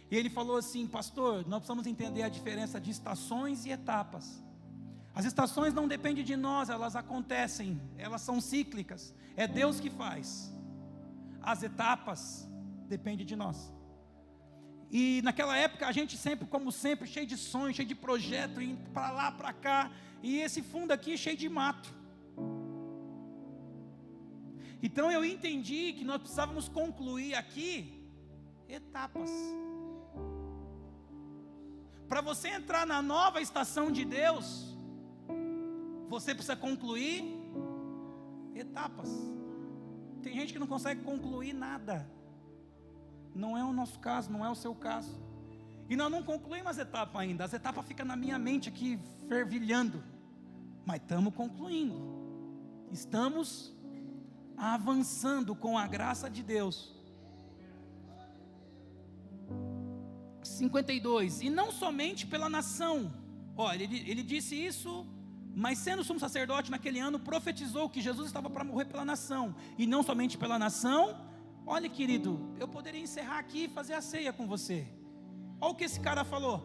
e ele falou assim, pastor, nós precisamos entender a diferença de estações e etapas. As estações não dependem de nós, elas acontecem, elas são cíclicas, é Deus que faz. As etapas dependem de nós. E naquela época a gente sempre, como sempre, cheio de sonhos, cheio de projeto, indo para lá, para cá, e esse fundo aqui cheio de mato. Então eu entendi que nós precisávamos concluir aqui etapas. Para você entrar na nova estação de Deus, você precisa concluir etapas. Tem gente que não consegue concluir nada. Não é o nosso caso, não é o seu caso. E nós não concluímos as etapas ainda. As etapas ficam na minha mente aqui, fervilhando. Mas estamos concluindo. Estamos avançando com a graça de Deus. 52. E não somente pela nação. Olha, ele disse isso, mas sendo sumo sacerdote naquele ano, profetizou que Jesus estava para morrer pela nação. E não somente pela nação. Olha, querido, eu poderia encerrar aqui e fazer a ceia com você. Olha o que esse cara falou.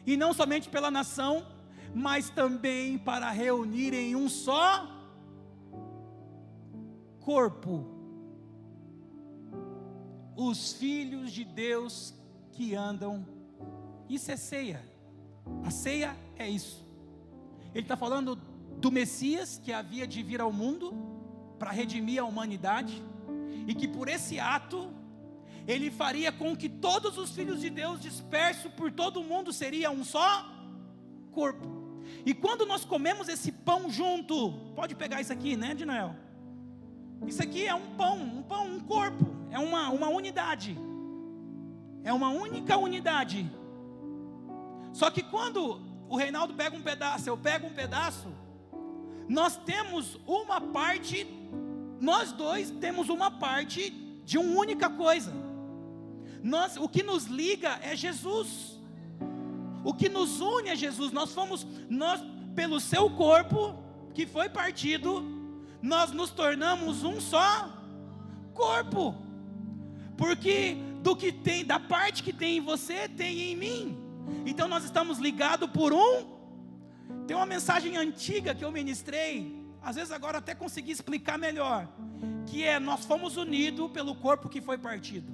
E não somente pela nação, mas também para reunir em um só corpo os filhos de Deus que andam. Isso é ceia. A ceia é isso. Ele está falando do Messias que havia de vir ao mundo para redimir a humanidade, e que por esse ato ele faria com que todos os filhos de Deus dispersos por todo o mundo seria um só corpo. E quando nós comemos esse pão junto, pode pegar isso aqui, né, Dinael? Isso aqui é um pão, um corpo, é uma unidade, é uma única unidade. Só que quando o Reinaldo pega um pedaço, eu pego um pedaço, nós temos uma parte. Nós dois temos uma parte de uma única coisa. O que nos liga é Jesus. O que nos une é Jesus. Nós pelo seu corpo que foi partido, nós nos tornamos um só corpo. Porque da parte que tem em você, tem em mim. Então nós estamos ligados por um. Tem uma mensagem antiga que eu ministrei. Às vezes agora até consegui explicar melhor, que nós fomos unidos pelo corpo que foi partido.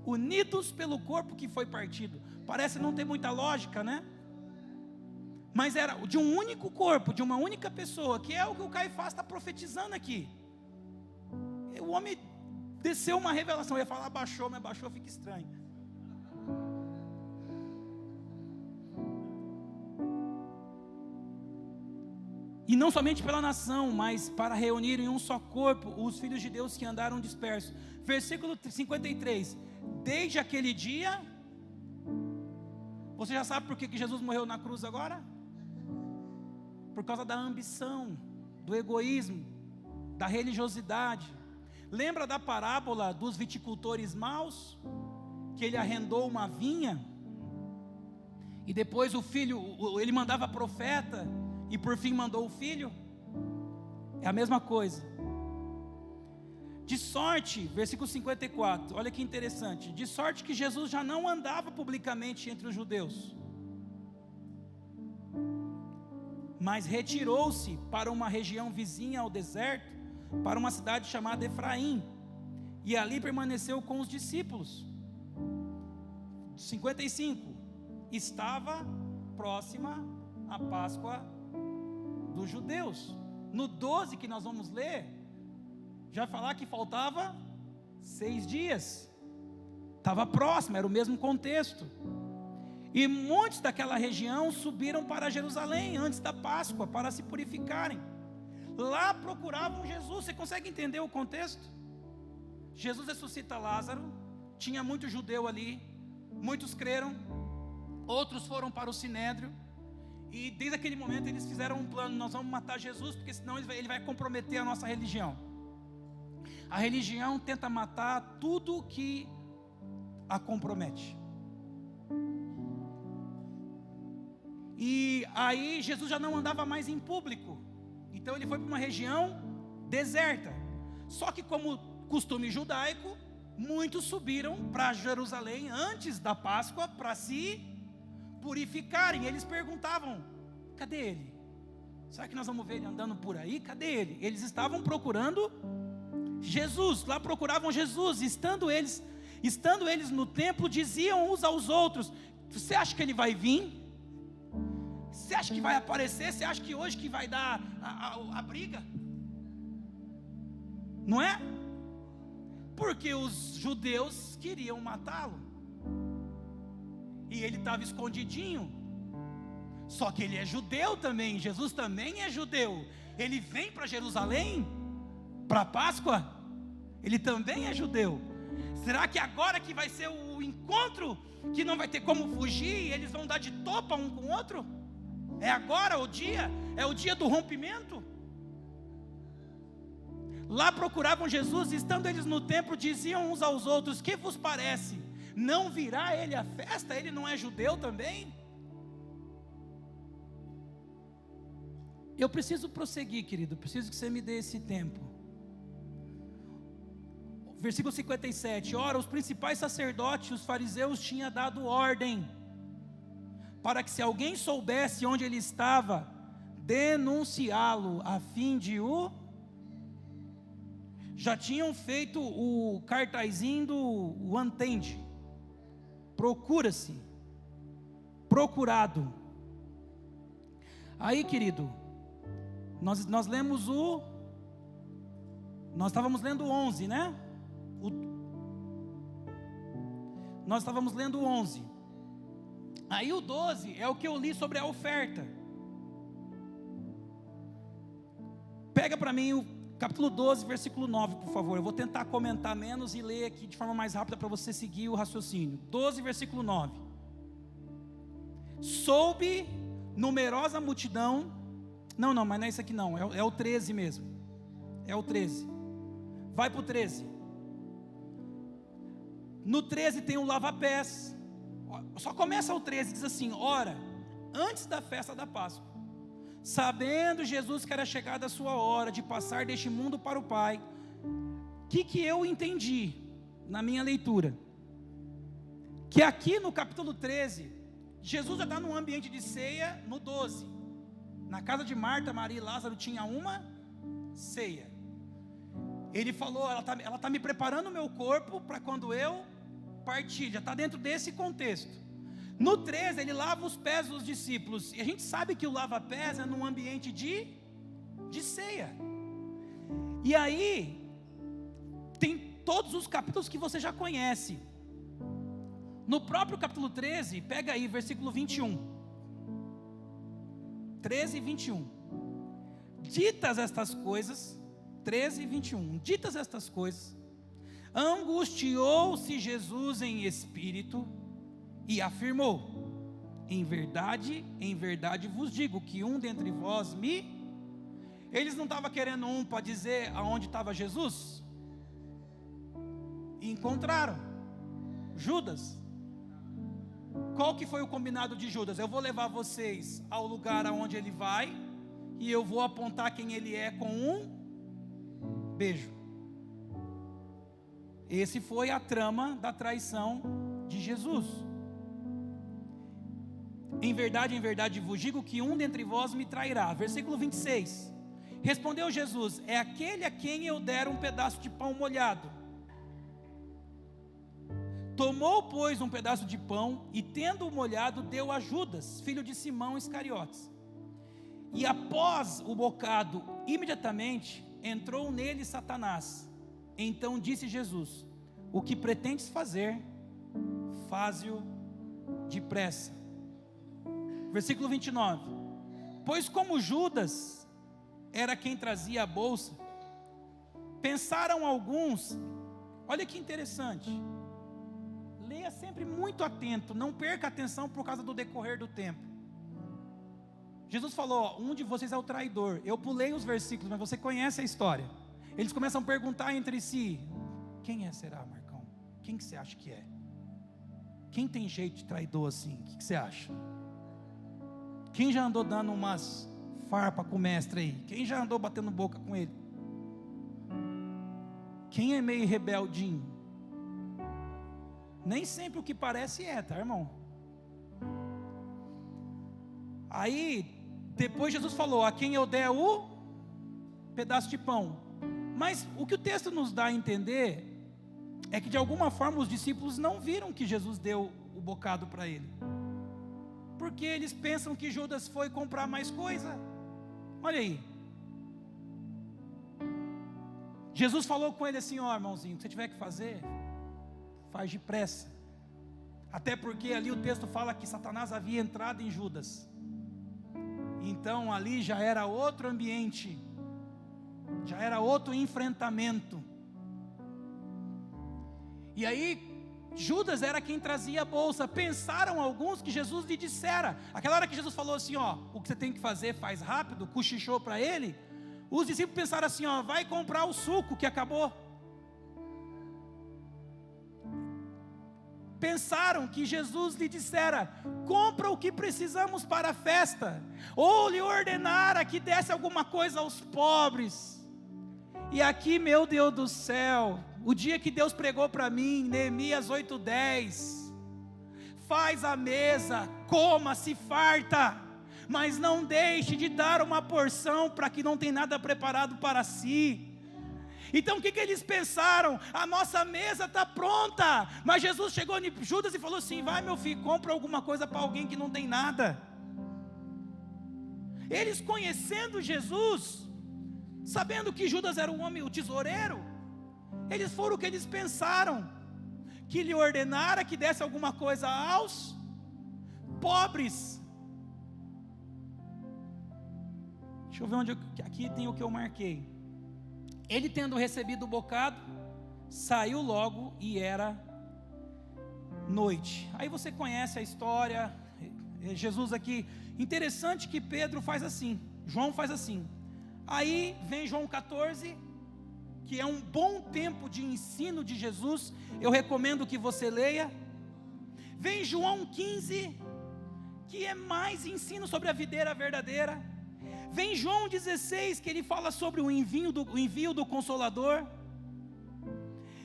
Unidos pelo corpo que foi partido. Parece não ter muita lógica, né? Mas era de um único corpo, de uma única pessoa, que é o que o Caifás está profetizando aqui. O homem desceu uma revelação, eu ia falar baixou, mas baixou fica estranho. E não somente pela nação, mas para reunir em um só corpo os filhos de Deus que andaram dispersos. Versículo 53. Desde aquele dia, você já sabe por que Jesus morreu na cruz agora? Por causa da ambição, do egoísmo, da religiosidade. Lembra da parábola dos viticultores maus? Que ele arrendou uma vinha, e depois o filho, ele mandava profeta, e por fim mandou o filho. É a mesma coisa. De sorte, versículo 54, olha que interessante. De sorte que Jesus já não andava publicamente entre os judeus, mas retirou-se para uma região vizinha ao deserto, para uma cidade chamada Efraim, e ali permaneceu com os discípulos. 55. Estava próxima a Páscoa dos judeus. No 12 que nós vamos ler, já falar que faltava 6 dias. Estava próximo, era o mesmo contexto. E muitos daquela região subiram para Jerusalém antes da Páscoa para se purificarem. Lá procuravam Jesus. Você consegue entender o contexto? Jesus ressuscita Lázaro, tinha muito judeu ali, muitos creram, outros foram para o Sinédrio, e desde aquele momento eles fizeram um plano: nós vamos matar Jesus, porque senão ele vai comprometer a nossa religião. A religião tenta matar tudo que a compromete. E aí Jesus já não andava mais em público, então ele foi para uma região deserta. Só que, como costume judaico, muitos subiram para Jerusalém antes da Páscoa para se purificarem. Eles perguntavam: cadê ele? Será que nós vamos ver ele andando por aí? Cadê ele? Eles estavam procurando Jesus, lá procuravam Jesus. Estando eles no templo, diziam uns aos outros: você acha que ele vai vir? Você acha que vai aparecer? Você acha que hoje que vai dar a briga? Não é? Porque os judeus queriam matá-lo, e ele estava escondidinho. Só que ele é judeu também, Jesus também é judeu. Ele vem para Jerusalém para a Páscoa, ele também é judeu. Será que agora que vai ser o encontro, que não vai ter como fugir, e eles vão dar de topa um com o outro? É agora o dia? É o dia do rompimento? Lá procuravam Jesus, estando eles no templo, diziam uns aos outros: que vos parece? Não virá ele à festa? Ele não é judeu também? Eu preciso prosseguir, querido, preciso que você me dê esse tempo. Versículo 57. Ora, os principais sacerdotes e os fariseus tinham dado ordem para que, se alguém soubesse onde ele estava, denunciá-lo, a fim de o... Já tinham feito o cartazinho do antende. Procura-se. Procurado. Aí, querido, nós lemos nós estávamos lendo o 11, né? Nós estávamos lendo o 11. Aí o 12 é o que eu li sobre a oferta. Pega para mim o capítulo 12, versículo 9, por favor. Eu vou tentar comentar menos e ler aqui de forma mais rápida para você seguir o raciocínio. 12, versículo 9. Soube numerosa multidão. Não, mas não é isso aqui não. É o 13 mesmo. É o 13. Vai para o 13. No 13 tem o lava-pés. Só começa o 13, diz assim: ora, antes da festa da Páscoa, sabendo Jesus que era chegada a sua hora de passar deste mundo para o Pai, o que eu entendi na minha leitura? Que aqui no capítulo 13, Jesus já está num ambiente de ceia no 12. Na casa de Marta, Maria e Lázaro tinha uma ceia. Ele falou: ela tá me preparando o meu corpo para quando eu partir. Já está dentro desse contexto. No 13 ele lava os pés dos discípulos. E a gente sabe que o lava-pés é num ambiente de ceia. E aí tem todos os capítulos que você já conhece. No próprio capítulo 13, pega aí versículo 21. 13 e 21. Ditas estas coisas, 13 e 21. Ditas estas coisas, angustiou-se Jesus em espírito e afirmou: em verdade vos digo que um dentre vós me... Eles não estavam querendo um para dizer aonde estava Jesus? E encontraram Judas. Qual que foi o combinado de Judas? Eu vou levar vocês ao lugar aonde ele vai, e eu vou apontar quem ele é com um beijo. Esse foi a trama da traição de Jesus. Em verdade vos digo que um dentre vós me trairá. Versículo 26. Respondeu Jesus: é aquele a quem eu der um pedaço de pão molhado. Tomou, pois, um pedaço de pão e, tendo-o molhado, deu a Judas, filho de Simão Iscariotes. E após o bocado, imediatamente entrou nele Satanás. Então disse Jesus: o que pretendes fazer, faze-o depressa. Versículo 29. Pois como Judas era quem trazia a bolsa, pensaram alguns, olha que interessante, leia sempre muito atento, não perca a atenção por causa do decorrer do tempo. Jesus falou: um de vocês é o traidor. Eu pulei os versículos, mas você conhece a história. Eles começam a perguntar entre si: quem será, Marcão? Quem que você acha que é? Quem tem jeito de traidor assim? O que você acha? Quem já andou dando umas farpas com o mestre aí? Quem já andou batendo boca com ele? Quem é meio rebeldinho? Nem sempre o que parece tá, irmão? Aí, depois Jesus falou: a quem eu der o pedaço de pão. Mas o que o texto nos dá a entender é que de alguma forma os discípulos não viram que Jesus deu o bocado para ele, porque eles pensam que Judas foi comprar mais coisa. Olha aí, Jesus falou com ele assim: ó, irmãozinho, o que você tiver que fazer, faz depressa. Até porque ali o texto fala que Satanás havia entrado em Judas. Então ali já era outro ambiente, já era outro enfrentamento. E aí Judas era quem trazia a bolsa. Pensaram alguns que Jesus lhe dissera, aquela hora que Jesus falou assim: ó, o que você tem que fazer, faz rápido, cochichou para ele. Os discípulos pensaram assim: ó, vai comprar o suco que acabou. Pensaram que Jesus lhe dissera: compra o que precisamos para a festa, ou lhe ordenara que desse alguma coisa aos pobres. E aqui, meu Deus do céu, o dia que Deus pregou para mim, Neemias 8:10, faz a mesa, coma, se farta, mas não deixe de dar uma porção para que não tem nada preparado para si. Então o que eles pensaram? A nossa mesa está pronta, mas Jesus chegou em Judas e falou assim: vai, meu filho, compra alguma coisa para alguém que não tem nada. Eles, conhecendo Jesus, sabendo que Judas era um homem, o tesoureiro, eles foram o que eles pensaram, que lhe ordenara que desse alguma coisa aos pobres. Deixa eu ver onde aqui tem o que eu marquei. Ele, tendo recebido o bocado, saiu logo e era noite. Aí você conhece a história. Jesus aqui, interessante que Pedro faz assim, João faz assim. Aí vem João 14, que é um bom tempo de ensino de Jesus, eu recomendo que você leia. Vem João 15, que é mais ensino sobre a videira verdadeira. Vem João 16, que ele fala sobre o envio do Consolador.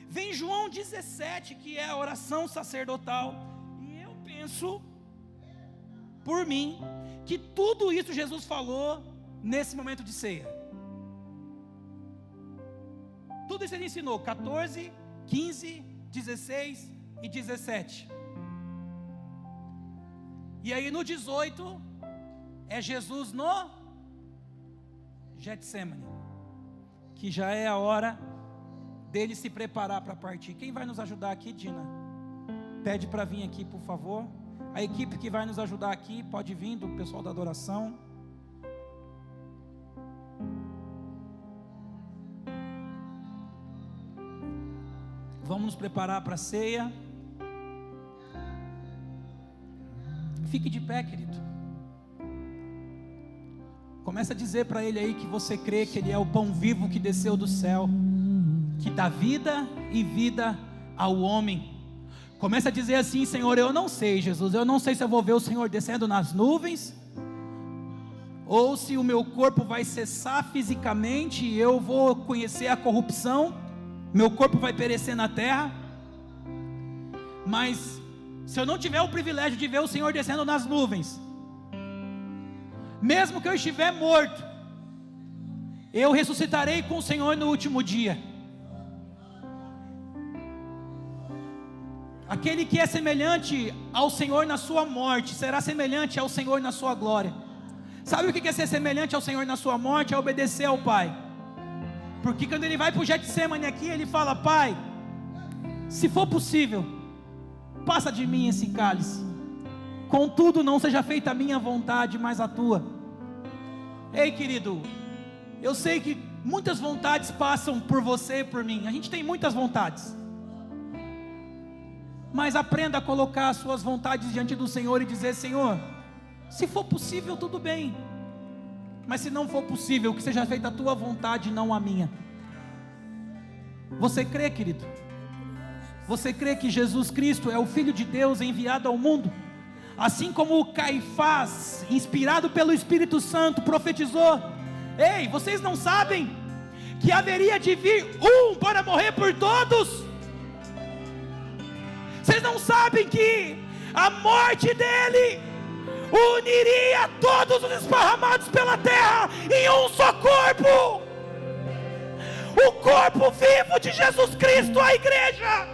Vem João 17, que é a oração sacerdotal. E eu penso, por mim, que tudo isso Jesus falou nesse momento de ceia. Tudo isso ele ensinou, 14, 15, 16 e 17. E aí no 18, é Jesus no Getsemane, que já é a hora dele se preparar para partir. Quem vai nos ajudar aqui, Dina? Pede para vir aqui, por favor. A equipe que vai nos ajudar aqui, pode vir, do pessoal da adoração. Vamos nos preparar para a ceia. Fique de pé, querido. Começa a dizer para ele aí que você crê que ele é o pão vivo que desceu do céu, que dá vida e vida ao homem. Começa a dizer assim: Senhor, eu não sei, Jesus, eu não sei se eu vou ver o Senhor descendo nas nuvens, ou se o meu corpo vai cessar fisicamente e eu vou conhecer a corrupção, meu corpo vai perecer na terra. Mas se eu não tiver o privilégio de ver o Senhor descendo nas nuvens, mesmo que eu estiver morto, Eu ressuscitarei com o Senhor no último dia. Aquele que é semelhante ao Senhor na sua morte, será semelhante ao Senhor na sua glória. Sabe o que é ser semelhante ao Senhor na sua morte? É obedecer ao Pai. Porque quando ele vai para o Getsemane aqui, ele fala: Pai, se for possível, passa de mim esse cálice, contudo não seja feita a minha vontade, mas a tua. Ei, querido, eu sei que muitas vontades passam por você e por mim. A gente tem muitas vontades, mas aprenda a colocar as suas vontades diante do Senhor e dizer: Senhor, se for possível, tudo bem, mas se não for possível, que seja feita a tua vontade, não a minha. Você crê, querido? Você crê que Jesus Cristo é o Filho de Deus enviado ao mundo? Assim como o Caifás, inspirado pelo Espírito Santo, profetizou: ei, vocês não sabem que haveria de vir um para morrer por todos? Vocês não sabem que a morte dele uniria todos os esparramados pela terra em um só corpo? O corpo vivo de Jesus Cristo, a igreja.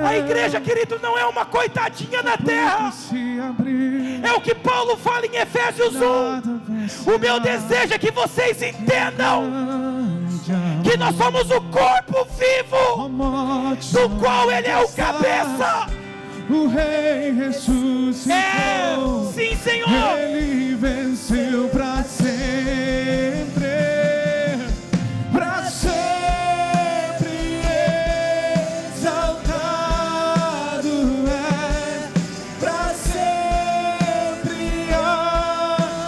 A igreja, querido, não é uma coitadinha na terra. É o que Paulo fala em Efésios 1. O meu desejo é que vocês entendam que nós somos o corpo vivo, do qual Ele é o cabeça. O Rei ressuscitou. Sim, Senhor. Ele venceu para sempre. Para sempre exaltado é. Para sempre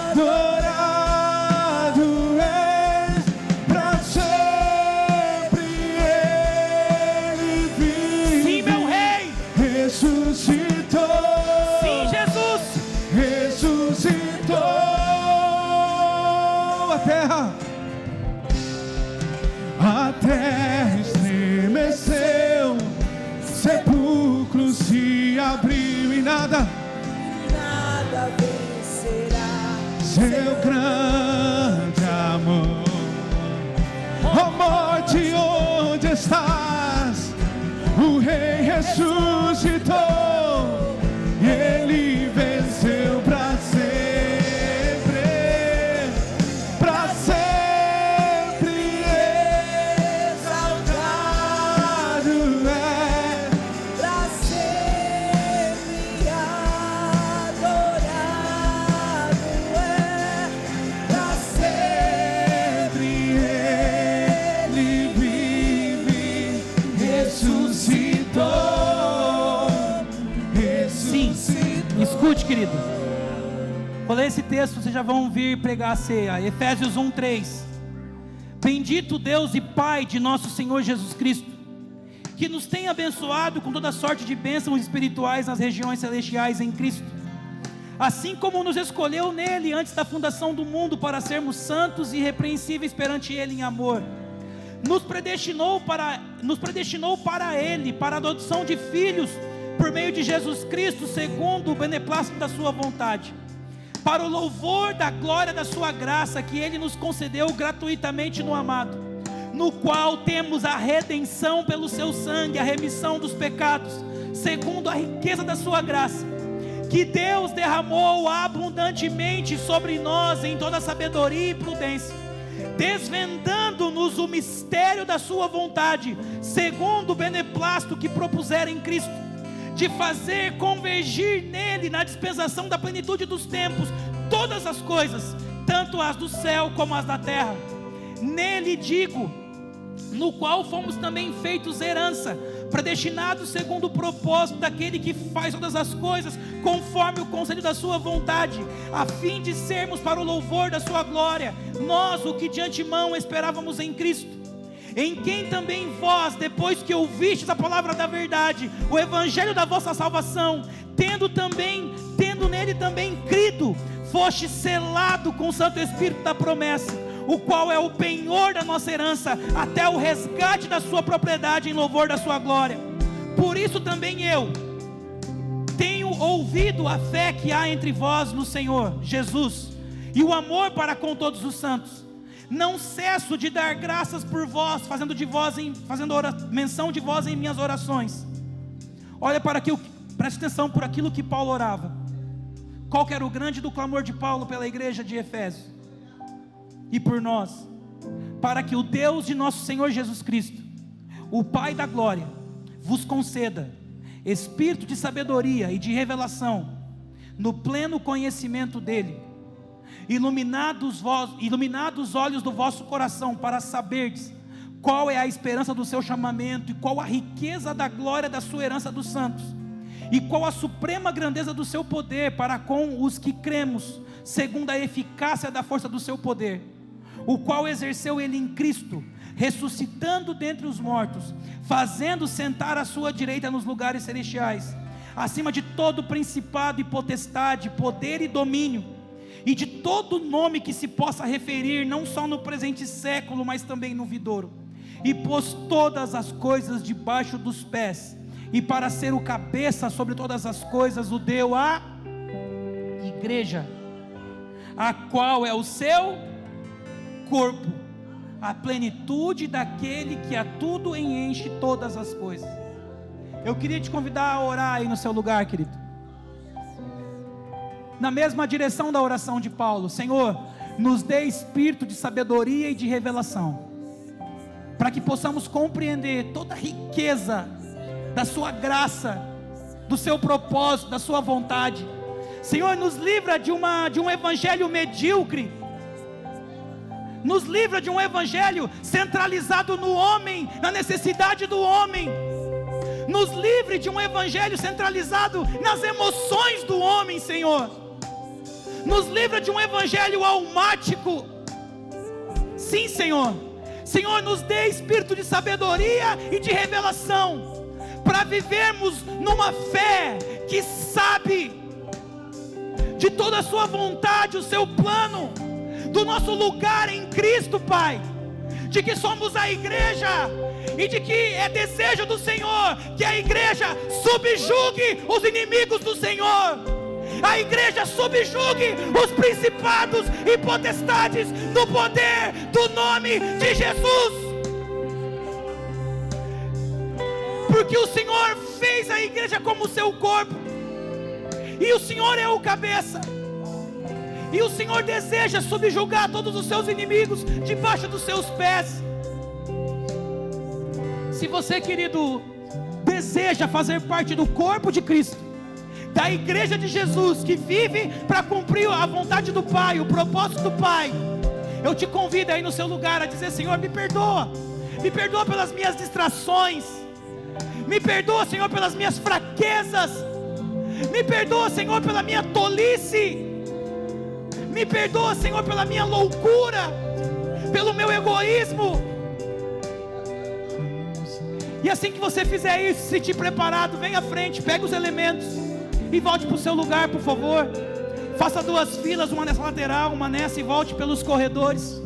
adorado é. Para sempre Ele vive. Sim, meu Rei. Ressuscitou. Sim, Jesus. Ressuscitou. A terra estremeceu, sepulcro se abriu e nada vencerá seu grande amor. Ó morte, onde estás? O Rei ressuscitou, Ele venceu para sempre, para sempre exaltado é, para sempre adorado é, para sempre Ele vive, ressuscitou. Escute, querido. Vou ler esse texto, vocês já vão vir pregar a ceia. Efésios 1:3. Bendito Deus e Pai de nosso Senhor Jesus Cristo, que nos tem abençoado com toda sorte de bênçãos espirituais nas regiões celestiais em Cristo, assim como nos escolheu nele antes da fundação do mundo para sermos santos e irrepreensíveis perante Ele em amor. Nos predestinou para Ele, para a adoção de filhos por meio de Jesus Cristo, segundo o beneplácito da sua vontade, para o louvor da glória da sua graça, que Ele nos concedeu gratuitamente no amado, no qual temos a redenção pelo seu sangue, a remissão dos pecados, segundo a riqueza da sua graça, que Deus derramou abundantemente sobre nós em toda sabedoria e prudência, desvendando-nos o mistério da sua vontade, segundo o beneplácito que propusera em Cristo, de fazer convergir nele, na dispensação da plenitude dos tempos, todas as coisas, tanto as do céu como as da terra. Nele digo, no qual fomos também feitos herança, predestinados segundo o propósito daquele que faz todas as coisas, conforme o conselho da sua vontade, a fim de sermos para o louvor da sua glória, nós o que de antemão esperávamos em Cristo, em quem também vós, depois que ouvistes a palavra da verdade, o evangelho da vossa salvação, tendo nele também crido, foste selado com o Santo Espírito da promessa, o qual é o penhor da nossa herança, até o resgate da sua propriedade em louvor da sua glória. Por isso também eu tenho ouvido a fé que há entre vós no Senhor Jesus, e o amor para com todos os santos. Não cesso de dar graças por vós, fazendo menção de vós em minhas orações. Olha para aqui, preste atenção por aquilo que Paulo orava. Qual que era o grande do clamor de Paulo pela igreja de Efésios? E por nós, para que o Deus de nosso Senhor Jesus Cristo, o Pai da glória, vos conceda espírito de sabedoria e de revelação, no pleno conhecimento dele, iluminados os olhos do vosso coração, para saberdes qual é a esperança do seu chamamento, e qual a riqueza da glória da sua herança dos santos, e qual a suprema grandeza do seu poder para com os que cremos, segundo a eficácia da força do seu poder, o qual exerceu ele em Cristo, ressuscitando dentre os mortos, fazendo sentar à sua direita nos lugares celestiais, acima de todo principado e potestade, poder e domínio, e de todo nome que se possa referir, não só no presente século, mas também no vindouro, e pôs todas as coisas debaixo dos pés, e para ser o cabeça sobre todas as coisas, o deu à igreja, a qual é o seu corpo, a plenitude daquele que a tudo enche todas as coisas. Eu queria te convidar a orar aí no seu lugar, querido, na mesma direção da oração de Paulo. Senhor, nos dê espírito de sabedoria e de revelação, para que possamos compreender toda a riqueza da sua graça, do seu propósito, da sua vontade. Senhor, nos livra de um evangelho medíocre, nos livra de um evangelho centralizado no homem, na necessidade do homem, nos livre de um evangelho centralizado nas emoções do homem, Senhor, nos livra de um evangelho almático. Sim, Senhor, Senhor, nos dê espírito de sabedoria e de revelação, para vivermos numa fé que sabe de toda a sua vontade, o seu plano, do nosso lugar em Cristo, Pai, de que somos a igreja, e de que é desejo do Senhor que a igreja subjugue os inimigos do Senhor, a igreja subjugue os principados e potestades no poder do nome de Jesus, porque o Senhor fez a igreja como seu corpo, e o Senhor é o cabeça, e o Senhor deseja subjugar todos os seus inimigos debaixo dos seus pés. Se você, querido, deseja fazer parte do corpo de Cristo, da igreja de Jesus, que vive para cumprir a vontade do Pai, o propósito do Pai, eu te convido aí no seu lugar a dizer: Senhor, me perdoa pelas minhas distrações, me perdoa, Senhor, pelas minhas fraquezas, me perdoa, Senhor, pela minha tolice, me perdoa, Senhor, pela minha loucura, pelo meu egoísmo. E assim que você fizer isso, se sentir preparado, vem à frente, pega os elementos e volte para o seu lugar, por favor. Faça 2 filas, uma nessa lateral, uma nessa, e volte pelos corredores.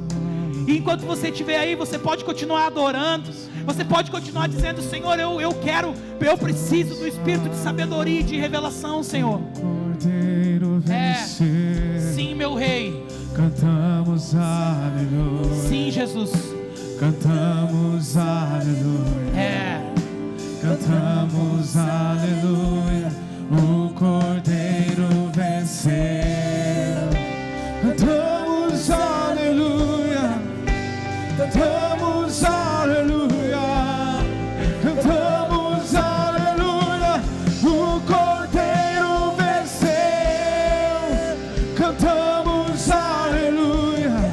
E enquanto você estiver aí, você pode continuar adorando, você pode continuar dizendo: Senhor, eu preciso do espírito de sabedoria e de revelação, Senhor. Sim, meu Rei. Cantamos aleluia. Sim, Jesus. Cantamos aleluia. Cantamos aleluia. O Cordeiro venceu. Cantamos aleluia. Cantamos aleluia. Cantamos aleluia. O Cordeiro venceu. Cantamos aleluia.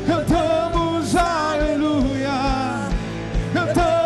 Cantamos aleluia. Cantamos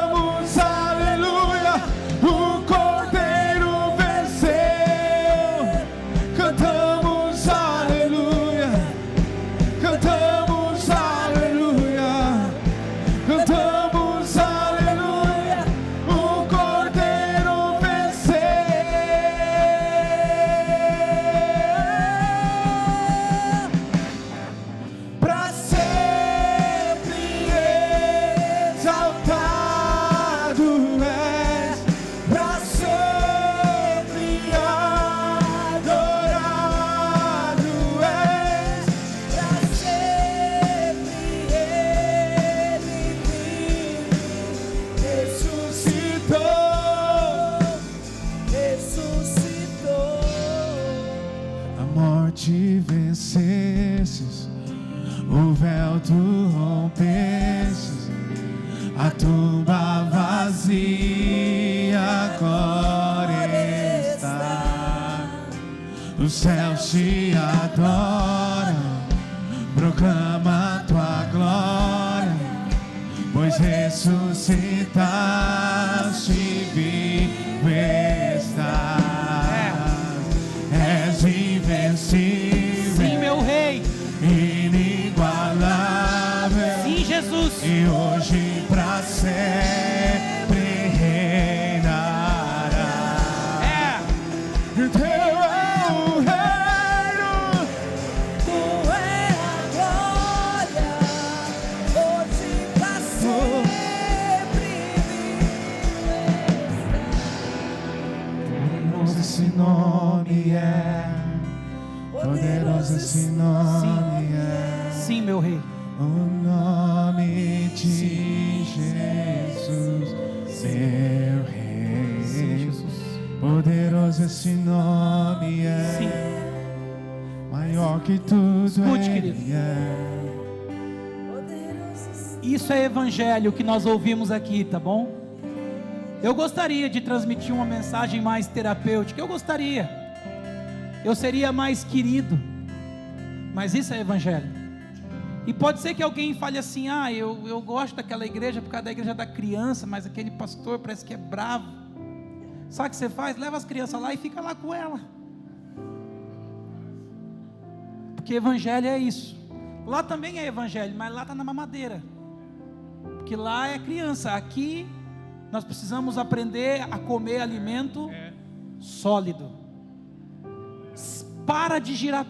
desces, o véu tu rompestes, a tumba vazia agora está. Os céus te adoram, proclama tua glória, pois ressuscitaste, vivo estás. És invencível, Sim, meu Rei. inigualável, Sim, Jesus. e hoje pra sempre reinará. É. Teu é o reino, Tu é a glória, hoje pra sempre poderoso esse nome é, poderoso esse nome é, Sim, meu Rei. o nome de Jesus, meu Rei. Sim, Jesus. Poderoso esse nome é, Sim. maior que tudo Escute, ele querido. é. poderoso. Isso é evangelho que nós ouvimos aqui, tá bom? Eu gostaria de transmitir uma mensagem mais terapêutica. Eu gostaria. Eu seria mais querido. Mas isso é evangelho. E pode ser que alguém fale assim: ah, eu gosto daquela igreja por causa da igreja da criança, mas aquele pastor parece que é bravo. Sabe o que você faz? Leva as crianças lá e fica lá com ela. Porque evangelho é isso. Lá também é evangelho, mas lá está na mamadeira. Porque lá é criança. Aqui nós precisamos aprender a comer alimento sólido. Para de girar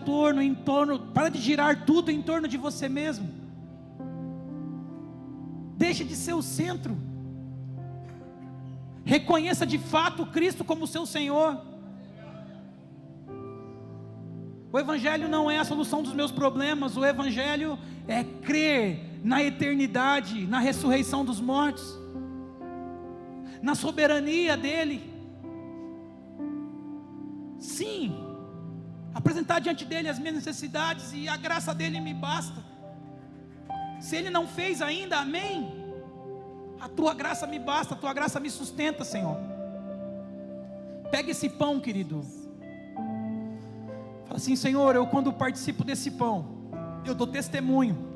para de girar tudo em torno de você mesmo. Deixe de ser o centro. Reconheça de fato Cristo como seu Senhor. O Evangelho não é a solução dos meus problemas. O Evangelho é crer na eternidade, na ressurreição dos mortos, na soberania dEle. Sim, apresentar diante dEle as minhas necessidades e a graça dEle me basta. Se Ele não fez ainda, amém. A Tua graça me basta, a Tua graça me sustenta, Senhor. Pega esse pão, querido. Fala assim: Senhor, eu quando participo desse pão, eu dou testemunho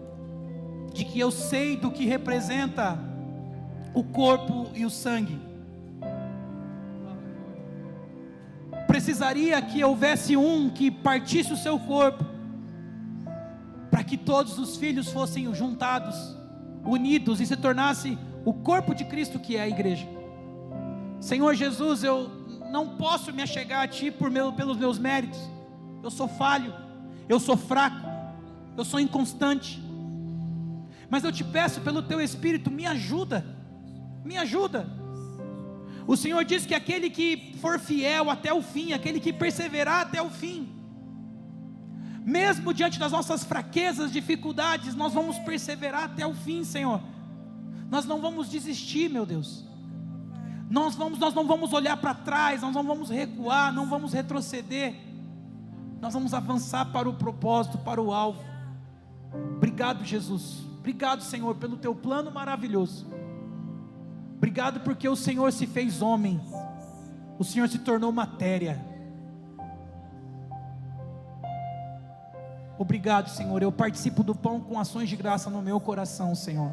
de que eu sei do que representa o corpo e o sangue. Precisaria que houvesse um que partisse o seu corpo, para que todos os filhos fossem juntados, unidos e se tornasse o corpo de Cristo, que é a igreja. Senhor Jesus, eu não posso me achegar a Ti pelos meus méritos. Eu sou falho, eu sou fraco, eu sou inconstante, mas eu te peço pelo Teu Espírito, me ajuda, me ajuda. O Senhor diz que aquele que for fiel até o fim, aquele que perseverar até o fim, mesmo diante das nossas fraquezas, dificuldades, nós vamos perseverar até o fim, Senhor. Nós não vamos desistir, meu Deus. Nós não vamos olhar para trás, nós não vamos recuar, não vamos retroceder. Nós vamos avançar para o propósito, para o alvo. Obrigado, Jesus. Obrigado, Senhor, pelo Teu plano maravilhoso. Obrigado porque o Senhor se fez homem. O Senhor se tornou matéria. Obrigado, Senhor. Eu participo do pão com ações de graça no meu coração, Senhor.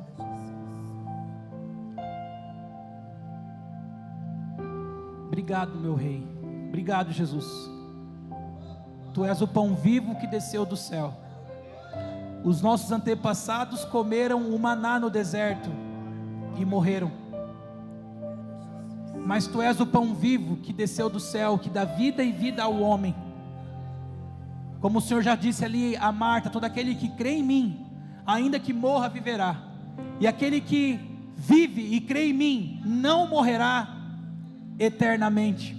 Obrigado, meu Rei. Obrigado, Jesus. Tu és o pão vivo que desceu do céu. Os nossos antepassados comeram o maná no deserto e morreram. Mas Tu és o pão vivo que desceu do céu, que dá vida e vida ao homem. Como o Senhor já disse ali a Marta: todo aquele que crê em mim, ainda que morra, viverá. E aquele que vive e crê em mim, não morrerá eternamente.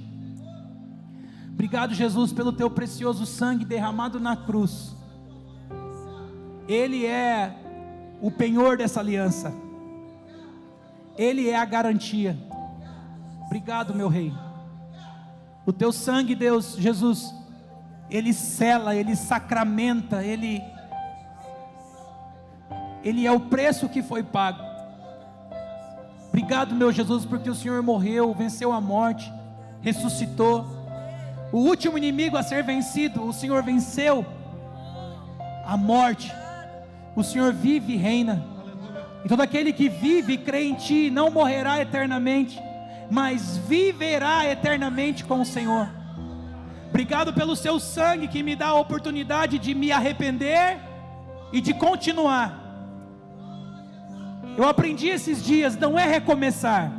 Obrigado, Jesus, pelo Teu precioso sangue derramado na cruz. Ele é o penhor dessa aliança. Ele é a garantia. Obrigado, meu Rei. O Teu sangue, Deus, Jesus, Ele sela, Ele sacramenta, Ele Ele é o preço que foi pago. Obrigado, meu Jesus, porque o Senhor morreu, venceu a morte, ressuscitou. O último inimigo a ser vencido, o Senhor venceu a morte. O Senhor vive e reina. E todo aquele que vive e crê em Ti não morrerá eternamente, mas viverá eternamente com o Senhor. Obrigado pelo Seu sangue que me dá a oportunidade de me arrepender e de continuar. Eu aprendi esses dias, não é recomeçar,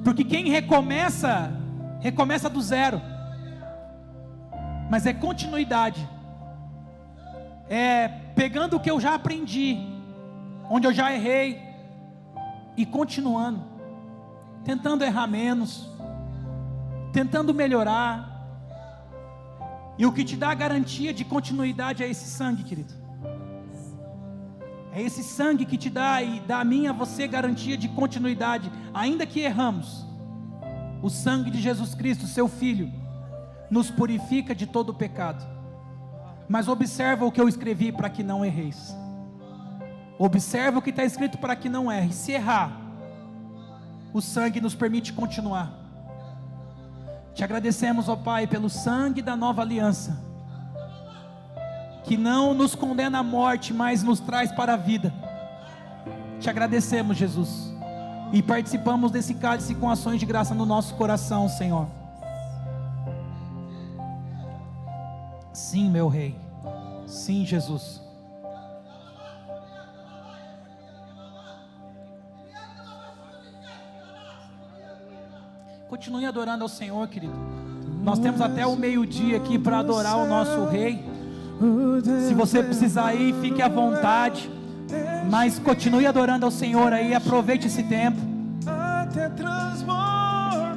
porque quem recomeça, recomeça do zero, mas é continuidade, é pegando o que eu já aprendi, onde eu já errei, e continuando, tentando errar menos, tentando melhorar. E o que te dá a garantia de continuidade é esse sangue, querido. É esse sangue que te dá e dá a mim e a você garantia de continuidade, ainda que erramos. O sangue de Jesus Cristo, seu Filho, nos purifica de todo o pecado. Mas observa o que eu escrevi para que não erreis. Observa o que está escrito para que não erre. Se errar, o sangue nos permite continuar. Te agradecemos, ó Pai, pelo sangue da nova aliança, que não nos condena à morte, mas nos traz para a vida. Te agradecemos, Jesus, e participamos desse cálice com ações de graça no nosso coração, Senhor. Sim, meu Rei, sim, Jesus. Continue adorando ao Senhor, querido. Nós temos até o meio-dia aqui para adorar o nosso Rei. Se você precisar ir, fique à vontade, mas continue adorando ao Senhor aí, aproveite esse tempo. Até transbordar,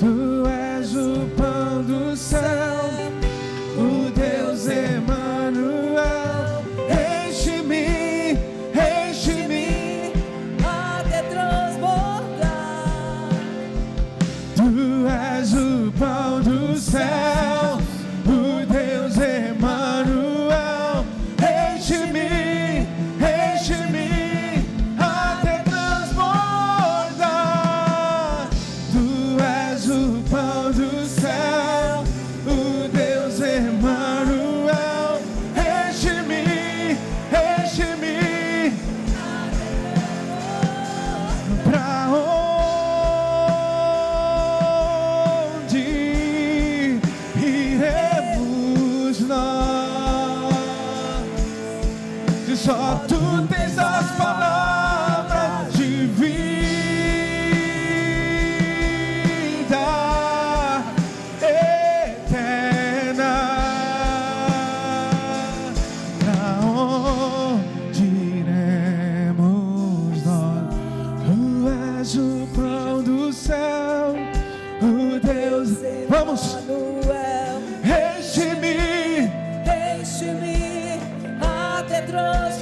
Tu és o pão do céu, o Deus Emanuel. Enche-me, enche-me, até transbordar. Tu és o pão do céu, o Deus Emanuel. Enche-me, enche-me, até transbordar. Tu és o pão do céu, o Deus Emanuel. Enche-me, enche-me, pra onde iremos nós? Se só Tu tens as palavras de vida eterna, pra onde iremos nós? Tu és o pão do céu, o Deus. Vamos! Emanuel, Enche-me, enche-me até transbordar.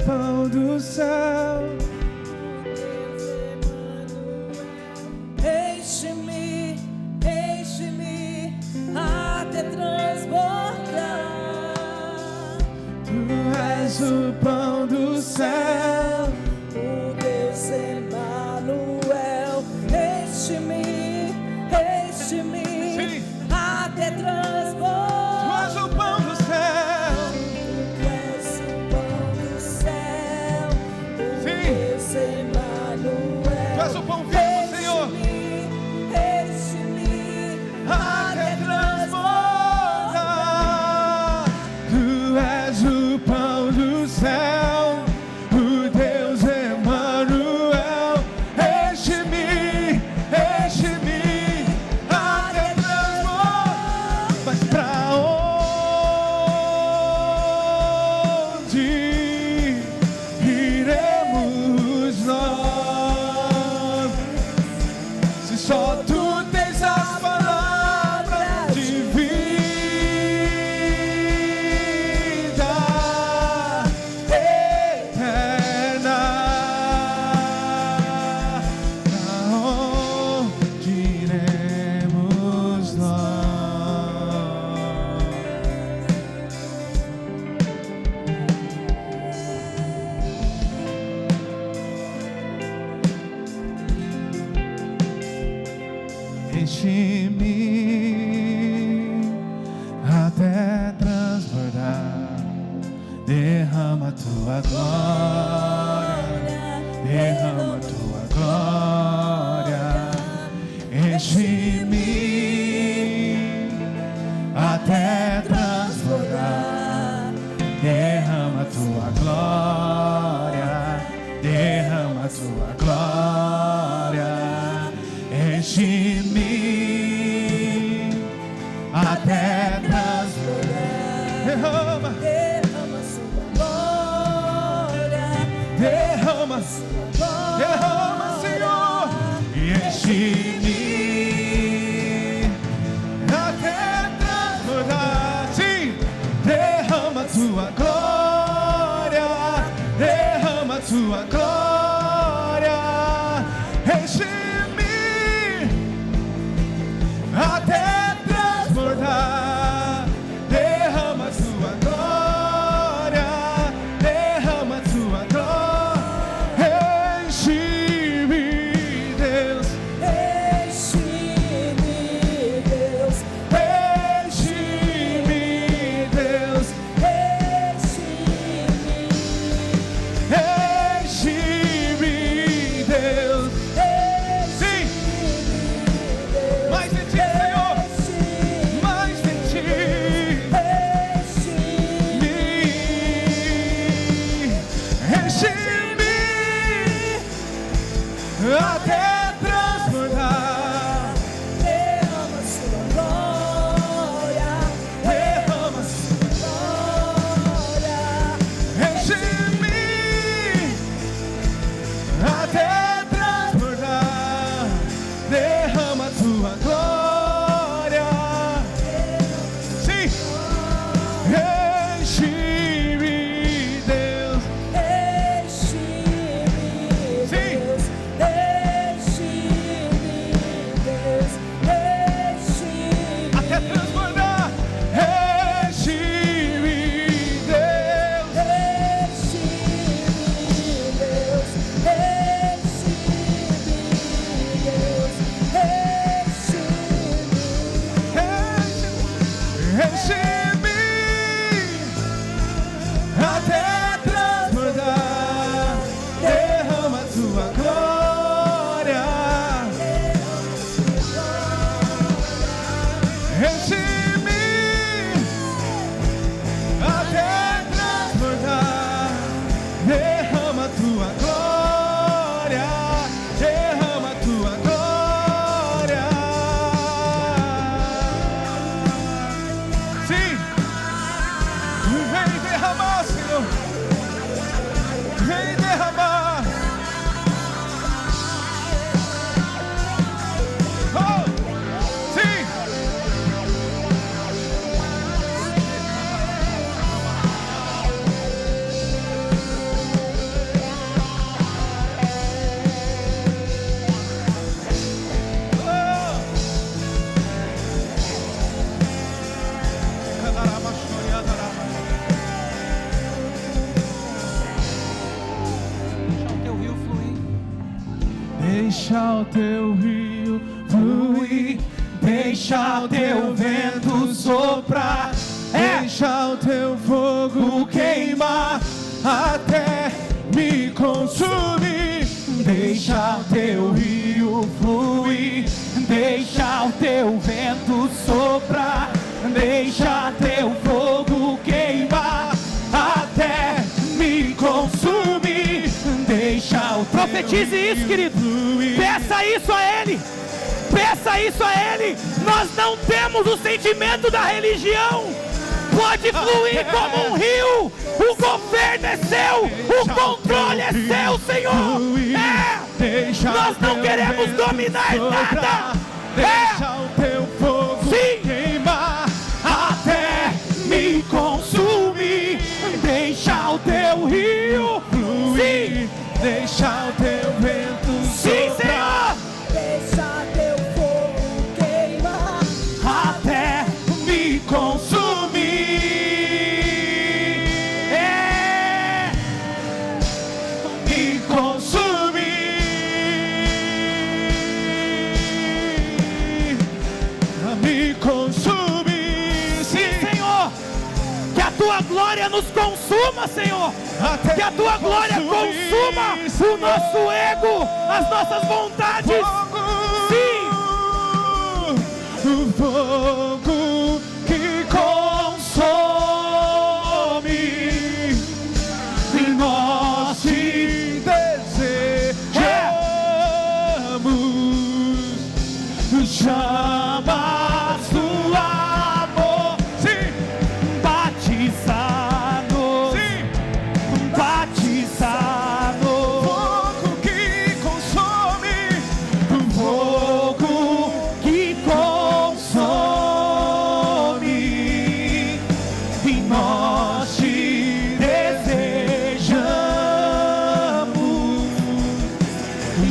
pão do céu. Enche-me, enche-me até transbordar. Tu és o pão do céu. O Deus Emanuel. Enche-me, enche-me Sim. até transbordar. Tu és o pão do céu. Tu és o pão do céu. O Sim. Deus Emanuel. Tu és o pão vivo, Senhor. Enche-me Até transbordar. Tu és o pão do céu, o Deus Emanuel. Enche-me, enche-me até transbordar. Mas pra onde iremos nós? Se só tu tens as palavras de vida eterna, pra onde iremos nós? Enche-me até transbordar, derrama tua glória, derrama tua glória. Enche-me até transbordar, derrama tua glória, derrama tua glória. Enche-me até transbordar, derrama, derrama sua glória. derrama, derrama, Senhor, e enche-me até transbordar. Sim, derrama tua glória, derrama tua glória. Enche-me até transbordar, derrama tua glória, derrama tua glória. Enche-me, Deus, Enche-me, Deus. enche-me, Deus, Enche-me, enche-me, Deus. Sim, Deus. mais de ti, Senhor, mais de ti. Enche-me até transbordar, Derrama sua glória. derrama, Glória. enche-me até transbordar, derrama tua glória. Sim, enche-me, Deus. Enche-me, Sim. Deus. Deixa o teu rio fluir, deixa o teu vento soprar, deixa o teu fogo queimar até me consumir. Deixa o teu rio fluir, deixa o teu vento soprar, deixa teu fogo queimar até me consumir. Deixa o Profetize isso, querido. fluir. Peça isso a Ele. Peça isso a Ele. Nós não temos o sentimento da religião. Pode fluir como um rio. O governo é seu. O controle é seu, Senhor. Nós não queremos dominar nada. Deixa o teu fogo Sim. queimar até me consumir. Deixa o teu rio fluir, deixa o teu vento Sim, soprar, Deixa teu fogo queimar. até me consumir. Me consumir. Me consumir. Sim, Senhor. Que a tua glória nos consuma, Senhor. Até Que a tua glória consuma o nosso ego, as nossas vontades. Sim. O fogo que consome, e nós te desejamos. Chamas do amor, sim, batizado, sim, batizado. Fogo que consome, fogo que consome, e nós te desejamos.